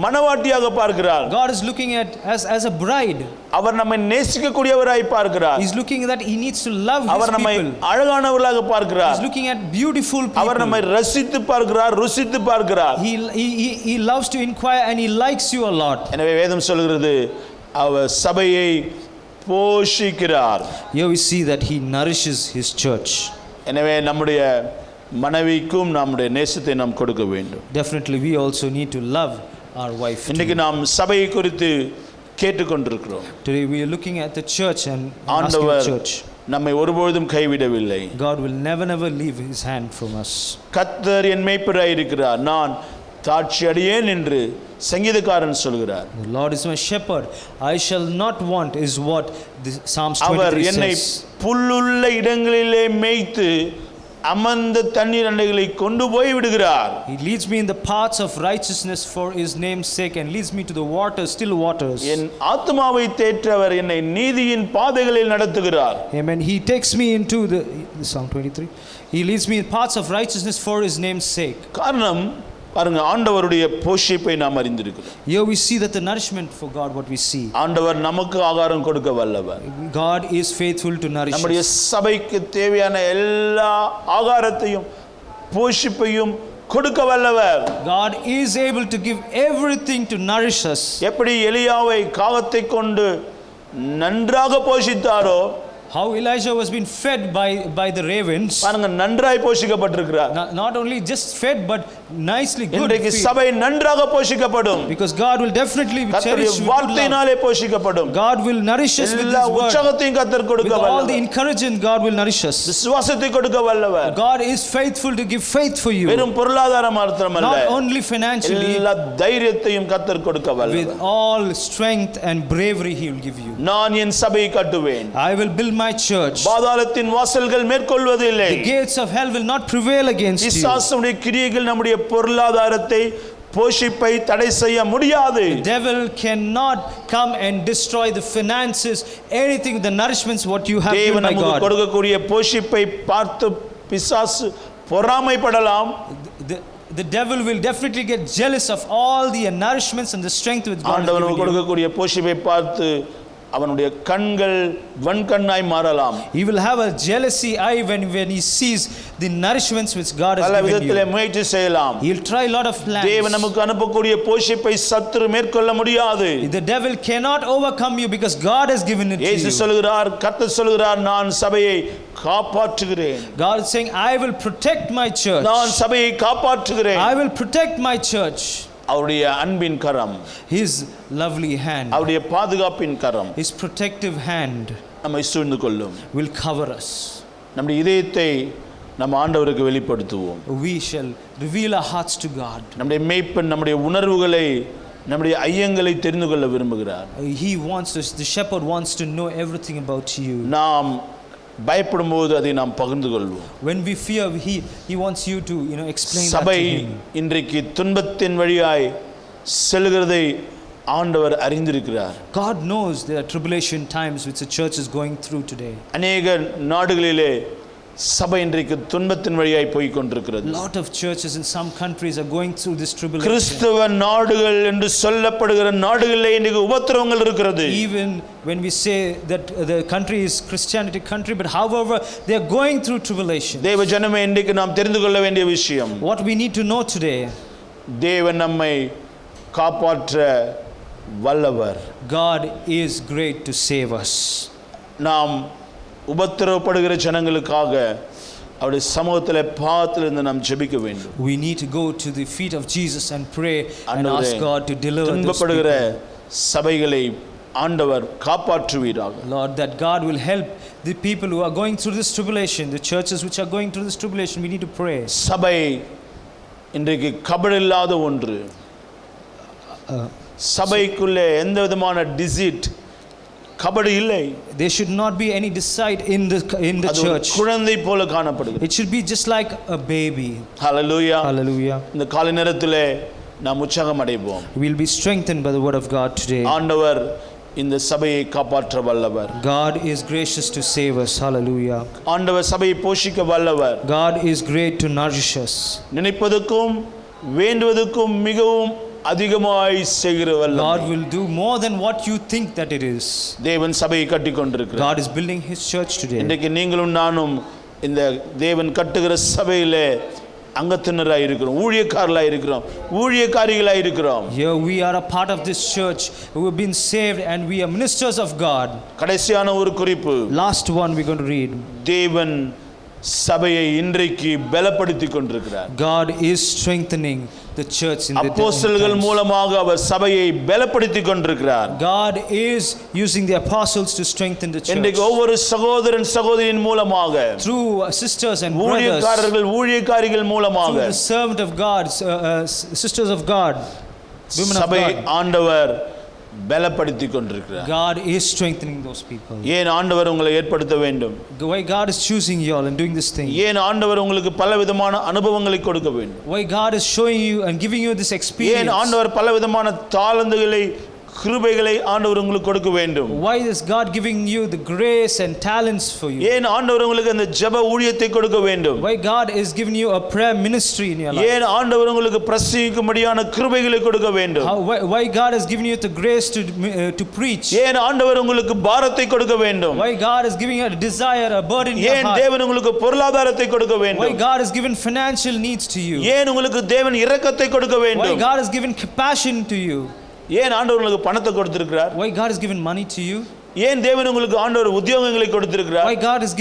மணவாட்டியாக பார்க்கிறார். God is looking at us as a bride. அவர் நம்மை நேசிக்கக்கூடியவராய் பார்க்கிறார். He's looking that he needs to love his அவர் நம்மை people. அழகானவர்களாக பார்க்கிறார். He's looking at beautiful people. அவர் நம்மை ரசித்து பார்க்கிறார், ருசித்து பார்க்கிறார். He loves to inquire and he likes you a lot. எனவே வேதம் சொல்கிறது அவர் சபையை போஷிக்கிறார். Here we see that he nourishes his church. எனவே நம்முடைய மனைவிக்கும் நம்முடைய நேசத்தை நாம் கொடுக்க வேண்டும். Definitely we also need to love our wife. இன்னைக்கு நாம் சபையை குறித்து கேட்டுக்கொண்டிருக்கிறோம். Today we are looking at the church and asking the ஆண்டவர் church. நம்மை ஒருபொழுதும் கைவிடவில்லை. God will never leave his hand from us. கர்த்தர் என் மேய்ப்பராய் இருக்கிறார், நான் தாட்சி அடையேன் என்று சங்கீதக்காரன் சொல்கிறார். The Lord is my shepherd, I shall not want is what the Psalms அவர் 23 என்னை says. புல்லுள்ள இடங்களிலே மேய்த்து அமர்ந்த தண்ணீர் அண்டைகளை கொண்டு போய் விடுகிறார். He leads me in the paths of righteousness for his name's sake and leads me to the waters, still waters. என் ஆத்துமாவை தேற்றவர் என்னை நீதியின் பாதைகளில் நடத்துகிறார். Amen. He takes me into the Psalm 23. He leads me in paths of righteousness for his name's sake. காரணம் பாருங்க, ஆண்டவருடைய போஷிப்பை நாம் அறிந்திருக்கிறோம். Here we see that the nourishment for God, what we see. ஆண்டவர் நமக்கு ஆகாரம் கொடுக்க வல்லவர். God is faithful to nourish நம்முடைய us. சபைக்கு தேவையான எல்லா ஆகாரத்தையும் போஷிப்பையும் கொடுக்க வல்லவர். God is able to give everything to nourish us. எப்படி எலியாவை காகத்தை கொண்டு நன்றாக போஷித்தாரோ, How Elijah was being fed by the ravens. பாருங்க, நன்றாய் போஷிக்கப்பட்டிருக்கிறார். Not only just fed but nicely good இன்றைக்கு feed. சபை நன்றாக போஷிக்கப்படும். Because God will definitely கர்த்தருடைய cherish with good love. வார்த்தையினாலே போஷிக்கப்படும். God will nourish us with எல்லா his word. உற்சாகத்தையும் கர்த்தர் கொடுக்க With all the வல்லவர். encouragement, God will nourish us. விசுவாசத்தை கொடுக்க வல்லவர். God is faithful to give faith for you. வெறும் பொருளாதார மாத்திரமல்ல, Not only financially, எல்லா தைரியத்தையும் கர்த்தர் கொடுக்க with வல்லவர். all strength and bravery he will give you. நான் என் சபையை கட்டுவேன், I will build my church. பாதாளத்தின் வாசல்கள் மேற்கொள்வதில்லை. The gates of hell will not prevail against you. பிசாசுடைய கிரியைகள் நம்முடைய பொருளாதாரத்தை போஷிப்பை தடை செய்ய முடியாது. The devil cannot come and destroy the finances, anything, the nourishments what you have given தேவன் by நமக்கு God. கொடுக்கக்கூடிய போஷிப்பை பார்த்து பிசாசு பொறாமைப்படலாம். The devil will definitely get jealous of all the nourishments and the strength which God has ஆண்டவர் given நமக்கு you. கொடுக்கக்கூடிய போஷிப்பை பார்த்து அவனுடைய கண்கள் வன்கண்ணாய் மாறலாம். He will have a jealousy eye when he sees the nourishments which God has பல given விதத்திலே you. முயற்சி செய்யலாம். He'll try a lot of plans. தேவன் நமக்கு அனுப்பக்கூடிய போஷிப்பை சத்துரு மேற்கொள்ள முடியாது. The devil cannot overcome you because God has given it to இயேசு you. சொல்கிறார், கர்த்தர் சொல்கிறார், நான் சபையை காப்பாற்றுகிறேன். God is saying, I will protect my church. நான் சபையை காப்பாற்றுகிறேன். I will protect my church. அவருடைய அன்பின் கரம், His lovely hand, அவருடைய பாதுகாப்பின் கரம் His protective hand நம்மை சூழ்ந்து கொள்ளும். will cover us. நம்முடைய இதயத்தை நம்ம ஆண்டவருக்கு வெளிப்படுத்துவோம். We shall reveal our hearts to God. நம்முடைய மேய்ப்பன் நம்முடைய உணர்வுகளை, நம்முடைய ஐயங்களை தெரிந்து கொள்ள விரும்புகிறார். He wants us, the shepherd wants to know everything about you. நாம் பயப்படும் போது அதை நாம் பகிர்ந்து கொள்வோம். When we fear, he wants you to, explain that சபை to him. இன்றைக்கு துன்பத்தின் வழியாய் செல்கிறதை ஆண்டவர் அறிந்திருக்கிறார். God knows there are tribulation times which the church is going through today. அநேக நாடுகளிலே சபை இன்றைக்கு துன்பத்தின் வழியாய் போய் கொண்டிருக்கிறது. A lot of churches in some countries are going through this tribulation. கிறிஸ்தவ நாடுகள் என்று சொல்லப்படுகிற நாடுகளிலே இன்றைக்கு உபத்திரவங்கள் இருக்கிறது. Even when we say that the country is Christianity country, but however they are going through tribulation. தேவ ஜனமே, இன்றைக்கு நாம் தெரிந்து கொள்ள வேண்டிய விஷயம், What we need to know today, தேவன் நம்மை காப்பாற்ற வல்லவர். God is great to save us. நாம் உபத்திரவப்படுகிற ஜனங்களுக்காக அவருடைய சமூகத்தில் பாத்திலிருந்து நாம் ஜெபிக்க வேண்டும். We need to go to the feet of Jesus and pray and ஆண்டவரே, ask God to deliver those துன்பப்படுகிற people. சபைகளை ஆண்டவர் காப்பாற்றுவீராக. Lord, that God will help the people who are going through this tribulation, the churches which are going through this tribulation. We need to pray. சபை இன்றைக்கு கபடில்லாத ஒன்று. சபைக்குள்ளே எந்த விதமான deceit, kabaddi இல்லை. There should not be any deceit in the அது ஒரு church. குழந்தை போல காணப்படுகிறது. It should be just like a baby. Hallelujah. Hallelujah. இந்த காலை நேரத்திலே நாம் உற்சாகம் அடைவோம். We'll be strengthened by the word of God today. ஆண்டவர் இந்த சபையை காப்பாற்ற வல்லவர். God is gracious to save us. Hallelujah. ஆண்டவர் சபையை போஷிக்க வல்லவர். God is great to nourish us. நினைப்பதற்கும் வேண்டுவதற்கும் மிகவும் அதிகமாய் செய்கிற வல்லவர். God will do more than what you think that it is. தேவன் சபையை கட்டிக் கொண்டிருக்கிறார். God is building His church today. இன்றைக்கு நீங்களும் நானும் இந்த தேவன் கட்டுகிற சபையிலே அங்கத்தினராய் இருக்கிறோம், ஊழியக்காரர்களாய் இருக்கிறோம், ஊழியக்காரிகளாய் இருக்கிறோம். Here we are a part of this church who have been saved and we are ministers of God. கடைசியான ஒரு குறிப்பு, Last one we're going to read. தேவன் சபையை இன்றைக்கு பலப்படுத்திக் கொண்டிருக்கிறார். God is strengthening the church in the அப்போஸ்தலர்கள் times. மூலமாக அவர் சபையை பலப்படுத்திக் கொண்டிருக்கிறார். God is using the apostles to strengthen the church. இன்றைக்கு ஒவ்வொரு சகோதரன் சகோதரியின் மூலமாக, Through sisters and brothers, ஊழியக்காரர்கள் ஊழியக்காரிகள் மூலமாக, through the servant of God, sisters of God, women of சபை God. ஆண்டவர் பலப்படுத்திக் கொண்டிருக்கிறார். God is strengthening those people. ஏன் ஆண்டவர் உங்களை ஏற்படுத்த வேண்டும்? Why God is choosing you all and doing this thing? ஏன் ஆண்டவர் உங்களுக்கு பலவிதமான அனுபவங்களை கொடுக்க வேண்டும்? Why God is showing you and giving you this ஏன் experience? ஆண்டவர் பலவிதமான தாளந்துகளை, கிருபைகளை ஆண்டவர் உங்களுக்கு கொடுக்க வேண்டும்? Why is God giving you the grace and talents for you? ஏன் ஆண்டவர் உங்களுக்கு அந்த ஜெப ஊழியத்தை கொடுக்க வேண்டும்? Why God is giving you a prayer ministry in your life? ஏன் ஆண்டவர் உங்களுக்கு பிரசங்கிக்கும்படியான கிருபைகளை கொடுக்க வேண்டும்? Why God has given you the grace to preach? ஏன் ஆண்டவர் உங்களுக்கு பாரத்தை கொடுக்க வேண்டும்? Why God is giving you a desire, a burden in your ஏன் heart? தேவன் உங்களுக்கு பொருளாதாரத்தை கொடுக்க Why வேண்டும்? God has given financial needs to you? ஏன் உங்களுக்கு தேவன் இரக்கத்தை கொடுக்க Why வேண்டும்? God has given compassion to you? ஏன் ஆண்டவர் உங்களுக்கு பணத்தை கொடுத்திருக்கிறார்? Why God has given money to you? ஏன் தேவன் உங்களுக்கு ஆண்டவர் உத்தியோகங்களை கொடுத்திருக்கிறார்? Why God has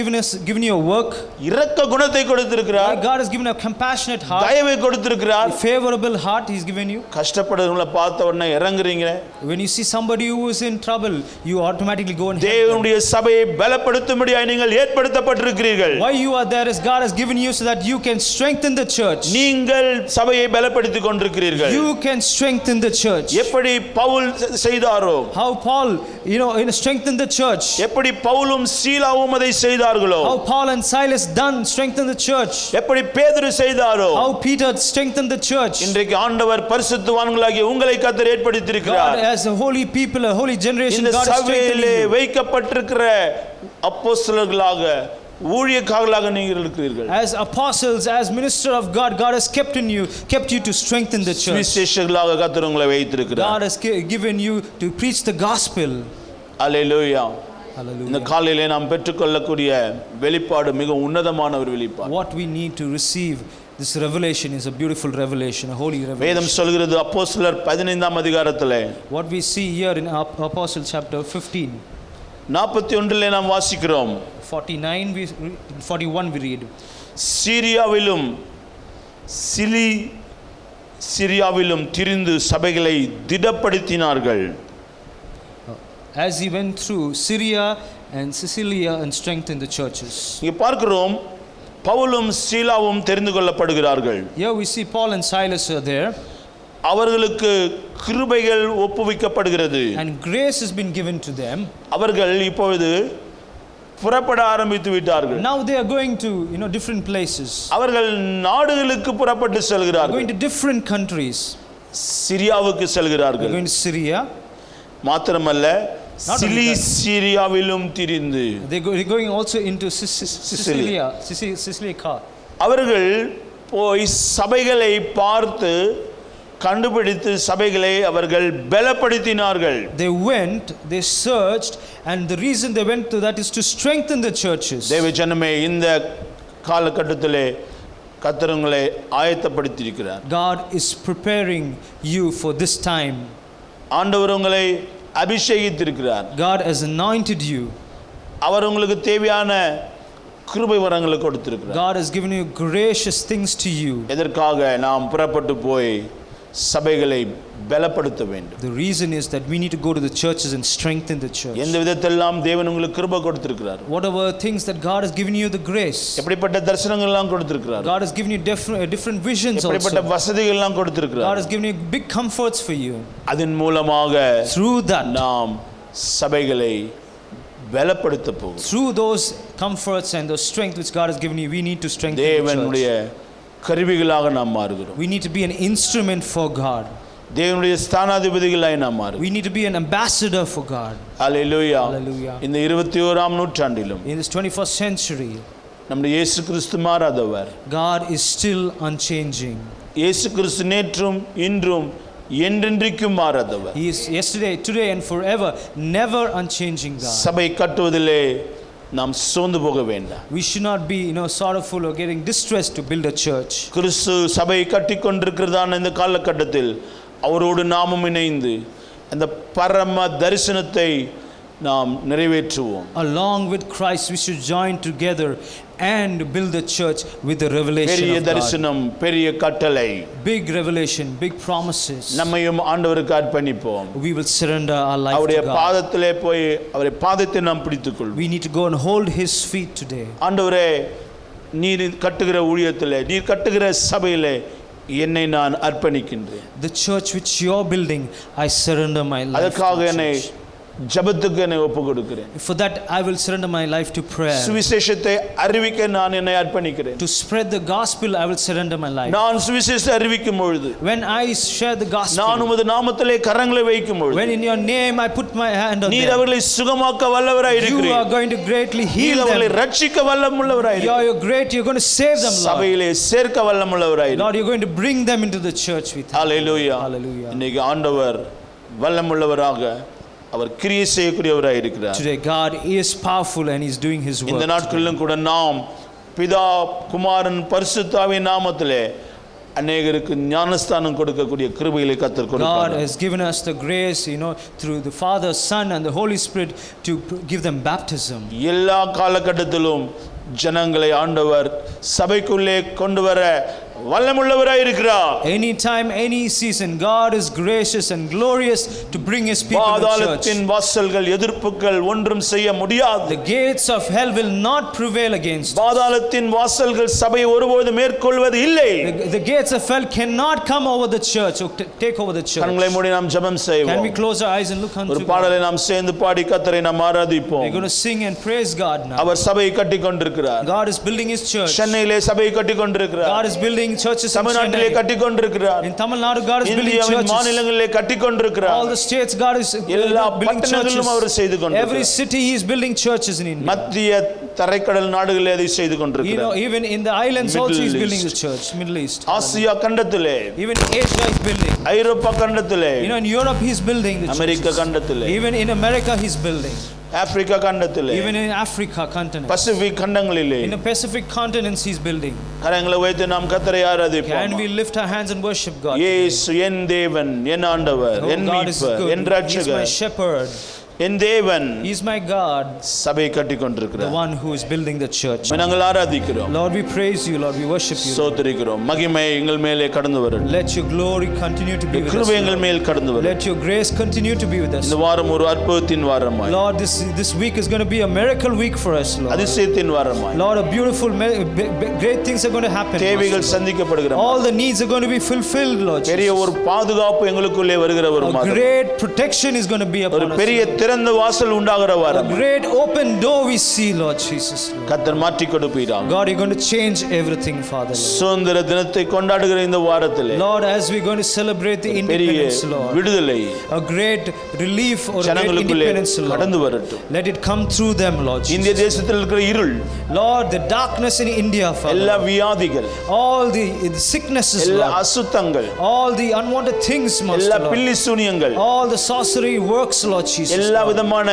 given you a work? இரக்க குணத்தை Why கொடுத்திருக்கிறார். God has given a compassionate heart, தயவை கொடுத்திருக்கிறார். a favorable heart He's given you? கஷ்டப்படுறவங்களை பார்த்த உடனே இறங்குறீங்க. When you see somebody who is in trouble, you automatically go and help them. தேவனுடைய சபையை பலப்படுத்தும்படியாய் நீங்கள் ஏற்படுத்தப்பட்டிருக்கிறீர்கள். Why you are there is God has given you so that you can strengthen the church. நீங்கள் சபையை பலப்படுத்திக் கொண்டிருக்கிறீர்கள். You can strengthen the church. எப்படி பவுல் செய்தாரோ, How Paul, strengthened the church. எப்படி பவுலும் சீலாவும் அதை செய்தார்களோ, How Paul and Silas strengthened the church. எப்படி பேதுரு செய்தாரோ, How Peter strengthened the church. இன்றைக்கு ஆண்டவர் பரிசுத்தவான்களாகிய உங்களை கர்த்தர் God, ஏற்படுத்தியிருக்கிறார். as a holy people, a holy generation, இந்த God is சபையிலே strengthening you. வைக்கப்பட்டிருக்கிற அப்போஸ்தலர்களாக, ஊழியக்காரர்களாக நீங்கள் இருக்கிறீர்கள். As apostles, as minister of God, God has kept you to strengthen the church. சுவிசேஷகர்களாக கர்த்தர் உங்களை வைத்திருக்கிறார். God has given you to preach the gospel. அல்லேலூயா. இந்த Hallelujah. காலையிலே நாம் பெற்றுக்கொள்ளக்கூடிய வெளிப்பாடு மிக உன்னதமான ஒரு வெளிப்பாடு. What we need to receive, this revelation is a beautiful revelation, a holy revelation. வேதம் சொல்கிறது அப்போஸ்தலர் 15ஆம் அதிகாரத்திலே What we see here in Apostle chapter 15, 41 நாம் வாசிக்கிறோம். 41 we read. சீரியாவிலும் சிரியாவிலும் திரிந்து சபைகளை திடப்படுத்தினார்கள். As he went through Syria and Sicilia and strengthened the churches. இங்கே பார்க்கிறோம் பவுலும் சீலாவும் தெரிந்து கொள்ளப்படுகிறார்கள். Here we see Paul and Silas are there. அவர்களுக்கு கிருபைகள் ஒப்புவிக்கப்படுகிறது. And grace has been given to them. அவர்கள் இப்பொழுது புறப்பட ஆரம்பித்து விட்டார்கள். Now they are going to, different places. அவர்கள் நாடுகளுக்கு புறப்பட்டு They are செல்கிறார்கள். going to different countries. சிரியாவுக்கு They are செல்கிறார்கள். going to Syria. மாத்திரமல்ல Not only that. சிரியாவிலும் திரிந்து They are going also into Sicilia. அவர்கள் போய் சபைகளை பார்த்து கண்டுபிடித்து சபைகளை அவர்கள் பலப்படுத்தினார்கள். They went, they searched, and the reason they went to that is to strengthen the churches. தேவ ஜனமே, இந்த காலகட்டத்திலே கர்த்தர் உங்களை ஆயத்தப்படுத்தியிருக்கிறார். God is preparing you for this time. ஆண்டவர் உங்களை அபிஷேகித்திருக்கிறார். God has anointed you. அவர் உங்களுக்கு தேவையான கிருபை வரங்களை கொடுத்திருக்கிறார். God has given you gracious things to you. எதற்காக நாம் புறப்பட்டு போய் சபைகளை பலப்படுத்த வேண்டும். The reason is that we need to go to the churches and strengthen the church. எந்த விதத்தெல்லாம் தேவன் உங்களுக்கு கிருபை கொடுத்திருக்கிறார். Whatever things that God has given you the grace. எப்படிப்பட்ட தரிசனங்கள் எல்லாம் கொடுத்திருக்கிறார். God has given you different visions எப்படிப்பட்ட also. வசதிகள் எல்லாம் கொடுத்திருக்கிறார். God has given you big comforts for you. அதன் மூலமாக Through that, நாம் சபைகளை பலப்படுத்த போகிறோம். through those comforts and those strength which God has given you, we need to strengthen the தேவனுடைய church. கருவிகளாக நாம் மாறுகிறோம். We need to be an instrument for God. தேவனுடைய ஸ்தானாதிபதிகளாய் நாம் மாறுகிறோம். We need to be an ambassador for God. Hallelujah. Hallelujah. இந்த 21ஆம் நூற்றாண்டிலும் In this 21st century, நம்முடைய இயேசு கிறிஸ்து மாறாதவர். God is still unchanging. இயேசு கிறிஸ்து நேற்றும் இன்றும் என்றென்றைக்கும் மாறாதவர். He is yesterday, today and forever, never unchanging God. சபை கட்டுவதிலே நாம் சோர்ந்து போக வேண்டாம். We should not be, sorrowful or getting distressed to build a church. கிறிஸ்து சபை கட்டிக்கொண்டிருக்கிறதான இந்த காலகட்டத்தில் அவரோடு நாமும் இணைந்து அந்த பரம தரிசனத்தை நாம் நிறைவேற்றுவோம். Along with Christ, we should join together and build the church with the revelation பெரிய of God. தரிசனம், பெரிய கட்டளை. Big revelation, big promises. நம்மையும் ஆண்டவருக்கு அர்ப்பணிப்போம். We will surrender our life அவருடைய to God. பாதத்திலே போய் அவருடைய பாதத்தை நாம் பிடித்துக்கொள்வோம். We need to go and hold His feet today. ஆண்டவரே, நீர் கட்டுகிற ஊழியத்திலே, நீர் கட்டுகிற சபையிலே என்னை நான் அர்ப்பணிக்கின்றேன். The church which you're building, I surrender my life அதற்காக to the என்னை church. ஜெபத்துக்கு என்னை ஒப்புக் கொடுக்கிறேன். For that, I will surrender my life to prayer. சுவிசேஷத்தை அறிவிக்க நான் என்னை அர்ப்பணிக்கிறேன். To spread the gospel, I will surrender my life. நான் சுவிசேஷத்தை அறிவிக்கும் பொழுது, When I share the நான் gospel, உமது நாமத்திலே கரங்களை வைக்கும் பொழுது, when in your name I put my hand on நீர் them, அவர்களை சுகமாக்க வல்லவராய் you இருக்கிறீர். are going to greatly heal நீர் அவர்களை them. ரட்சிக்க வல்லமுள்ளவராய் இருக்கிறீர். You're great, you're going to save them, Lord. சபையிலே சேர்க்க வல்லமுள்ளவராய் இருக்கிறீர். Lord, you're going to bring them into the church with you. Hallelujah. Hallelujah. இன்னைக்கு ஆண்டவர் வல்லமுள்ளவராக அவர் கிரியை செய்யக்கூடியவராய் இருக்கிறார். Today, God is powerful and He's doing His work. இந்த நாட்களிலும் கூட நாம் பிதா குமாரன் பரிசுத்தாவின் நாமத்திலே அநேகருக்கு ஞானஸ்தானம் கொடுக்கக்கூடிய கிருபைகளை கர்த்தர் God கொடுக்கிறார். has given us the grace, through the Father, Son and the Holy Spirit to give them baptism. எல்லா காலகட்டத்திலும் ஜனங்களை ஆண்டவர் சபைக்குள்ளே கொண்டு வர வல்லமுள்ளவராய் இருக்கிறார். Anytime, any season, God is gracious and glorious to bring His people to church. பாதாளத்தின் வாசல்கள் எதிர்ப்புகள் ஒன்றும் செய்ய முடியாது. The gates of hell will not prevail against. பாதாளத்தின் வாசல்கள் சபையை ஒருபோதும் மேற்கொள்வது இல்லை. The gates of hell cannot come over the church or take over the church. கண்களை மூடி நாம் ஜெபம் Can we செய்வோம். close our eyes and look unto ஒரு God? பாடலை நாம் சேர்ந்து பாடி கர்த்தரை நாம் ஆராதிப்போம். We're going to sing and praise God now. அவர் சபையை கட்டிக்கொண்டிருக்கிறார். God is building His church. சென்னையிலே சபையை கட்டிக்கொண்டிருக்கிறார். God is building churches in தமிழ்நாட்டிலே Chennai. கட்டிக்கொண்டிருக்கிறார். In Tamil Nadu, God is building இந்தியாவின் churches. மாநிலங்களிலே கட்டிக்கொண்டிருக்கிறார். All the states, God is எல்லா building பட்டணங்களிலும் அவர் churches. செய்து கொண்டிருக்கிறார். Every city, He is building churches in India. மத்திய தரைக்கடல் நாடுகளிலே அதை செய்து You know, கொண்டிருக்கிறார். even in the islands also Middle he's building the East. church, Middle East. Asia கண்டத்திலே, Even Asia he's building. ஐரோப்பா கண்டத்திலே, You know, in Europe he's building the அமெரிக்க churches. கண்டத்திலே, Even in America he's building. Africa கண்டத்திலே, Even in Africa continent. Pacific கண்டங்களிலே In the Pacific continents he's building. கரங்களை வைத்து நாம் கர்த்தரை Can ஆராதிப்போம். we lift our hands and worship God? இயேசு என் தேவன், என் ஆண்டவர், Oh, என் God is மீட்பர், good. என் He's my இரட்சகர், shepherd. என் தேவன் He's my God, சபையை கட்டி the கொண்டிருக்கிறார். one who is building the church. நாங்கள் ஆராதிக்கிறோம், Lord, we praise you. Lord, we worship you. சோதரிக்கிறோம். மகிமை எங்கள் மேலே கடந்து வரட்டும். Let your glory continue to be with us. கிருபை எங்கள் மேல் கடந்து வரட்டும். Let your grace continue to be with us. இந்த வாரம் ஒரு அற்புதத்தின் வாரமாய், Lord, this week is going to be a miracle week for us, Lord. அதிசயத்தின் வாரமாய், Lord, a beautiful, great things are going to happen. தேவைகள் Master. சந்திக்கப்படுகிற All the needs are going to be fulfilled, Lord. பெரிய Jesus. ஒரு பாதுகாப்பு எங்களுக்குள்ளே வருகிற ஒரு A மாதம், great protection is going to be ஒரு upon us. பெரிய திறந்த வாசல் உண்டாகிற A வாரம். great open door we see, Lord Jesus. கர்த்தர் மாற்றி கொடுப்பீராக. God, you're going to change everything, Father. Lord. சுதந்திர தினத்தை கொண்டாடுகிற இந்த வாரத்திலே Lord, as we're going to celebrate the பெரிய independence, Lord, விடுதலை a great relief or a great ஜனங்களுக்குள்ளே independence, கடந்து Lord. வரட்டும். Let it come through them, Lord இந்திய Jesus. தேசத்தில் இருக்கிற இருள், Lord, the darkness in India, எல்லா Father. வியாதிகள், All the sicknesses, எல்லா Lord. அசுத்தங்கள், All the unwanted things, எல்லா Master, Lord. Billy சூனியங்கள், All the sorcery works, Lord Jesus. எல்லா Lord. விதமான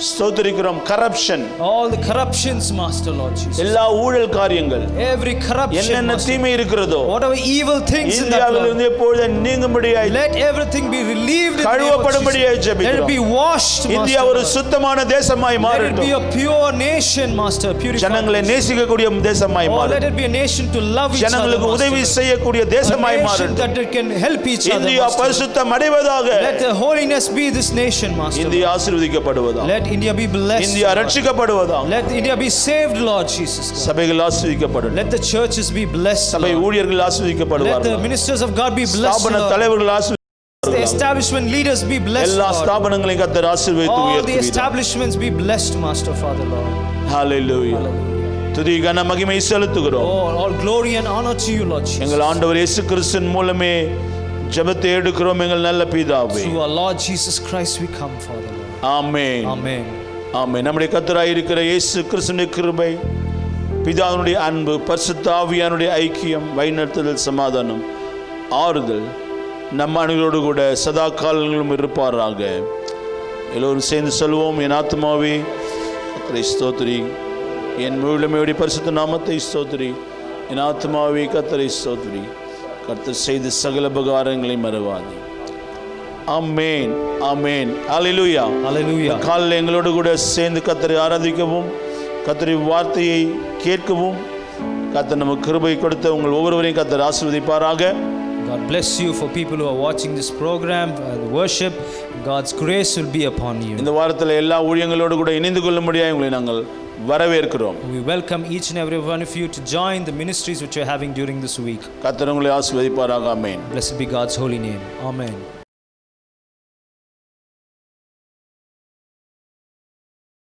ஸ்தோத்திரிக்கிறோம் corruption, All the corruptions, Master, Lord Jesus. எல்லா ஊழல் காரியங்கள், Every corruption, என்னென்ன Master. தீமை இருக்கிறதோ Whatever evil things in that, இந்தியாவில் Lord. இருந்து எப்பொழுது நீங்கும்படியாய், Let everything be relieved in the name of கழுவப்படும்படியாய் Jesus. Let it ஜெபிக்கிறோம். be washed, இந்தியா Master, ஒரு Lord. சுத்தமான தேசமாய் Let it be மாறட்டும். a pure nation, Master, purified. ஜனங்களை நேசிக்கக்கூடிய தேசமாய் Oh, let மாறட்டும். it be a nation to love each other, ஜனங்களுக்கு உதவி Master. செய்யக்கூடிய A தேசமாய் nation மாறட்டும். that it can help each other, India Master. பரிசுத்தம் அடைவதாக. Let the holiness be this nation, Master. India ஆசீர்வதிக்கப்படுவதாக. Let India be blessed. India Lord. ரட்சிக்கப்படுவதாக. Let India be saved, Lord Jesus. சபைகள் ஆசீர்வதிக்கப்படும். Let the churches be blessed, சபை Lord. ஊழியர்கள் Let the ஆசீர்வதிக்கப்படுவார்கள். ministers of God be blessed, ஸ்தாபன Lord. தலைவர்கள் The ஆசீர்வதிக்கப்படுவார்கள். establishment leaders be blessed, எல்லா Lord. ஸ்தாபனங்களையும் கர்த்தர் ஆசீர்வதித்து All the உயர்த்துவீராக. establishments be blessed, Master, Father, Lord. ஹalleluya. துதி கன மகிமை செலுத்துகிறோம். All glory and honor to you, Lord Jesus. எங்கள் ஆண்டவர் இயேசு கிறிஸ்துவின் மூலமே ஜெபத்தை எடுக்கிறோம் எங்கள் நல்ல பிதாவே. Through our Lord Jesus Christ we come, Father, Lord. Amen. Amen. ஆமென். நம்முடைய கர்த்தராய் இருக்கிற இயேசு கிறிஸ்துவின் கிருபை, பிதாவினுடைய அன்பு, பரிசுத்த ஆவியானுடைய ஐக்கியம், வழிநடத்துதல், சமாதானம், ஆறுதல் நம்ம அனைவரோடு கூட சதா காலங்களும் இருப்பாராக. எல்லோரும் சேர்ந்து சொல்வோம். என் ஆத்மாவே கர்த்தரை ஸ்தோத்திரி, என் முழுமையுடைய பரிசுத்த நாமத்தை ஸ்தோத்திரி, என் ஆத்மாவே கர்த்தரை ஸ்தோத்திரி, கர்த்தர் செய்த சகல உபகாரங்களை மறவாதே. ஆமென், ஆமென், ஹalleluya. Hallelujah. காலையில் எங்களோடு கூட சேர்ந்து கர்த்தரை ஆராதிக்கவும், கர்த்தரின் வார்த்தையை கேட்கவும் கர்த்தர் நமக்கு கிருபை கொடுத்த உங்கள் ஒவ்வொருவரையும் கர்த்தர் ஆசீர்வதிப்பாராக. God bless you for people who are watching this program, the worship. God's grace will be upon you. இந்த வாரத்தில் எல்லா ஊழியங்களோடு கூட இணைந்து கொள்ளும்படியாக உங்களை நாங்கள் வரவேற்கிறோம். We welcome each and every one of you to join the ministries which you are having during this week. கர்த்தர் உங்களை ஆசீர்வதிப்பாராக. ஆமென். Blessed be God's holy name. Amen.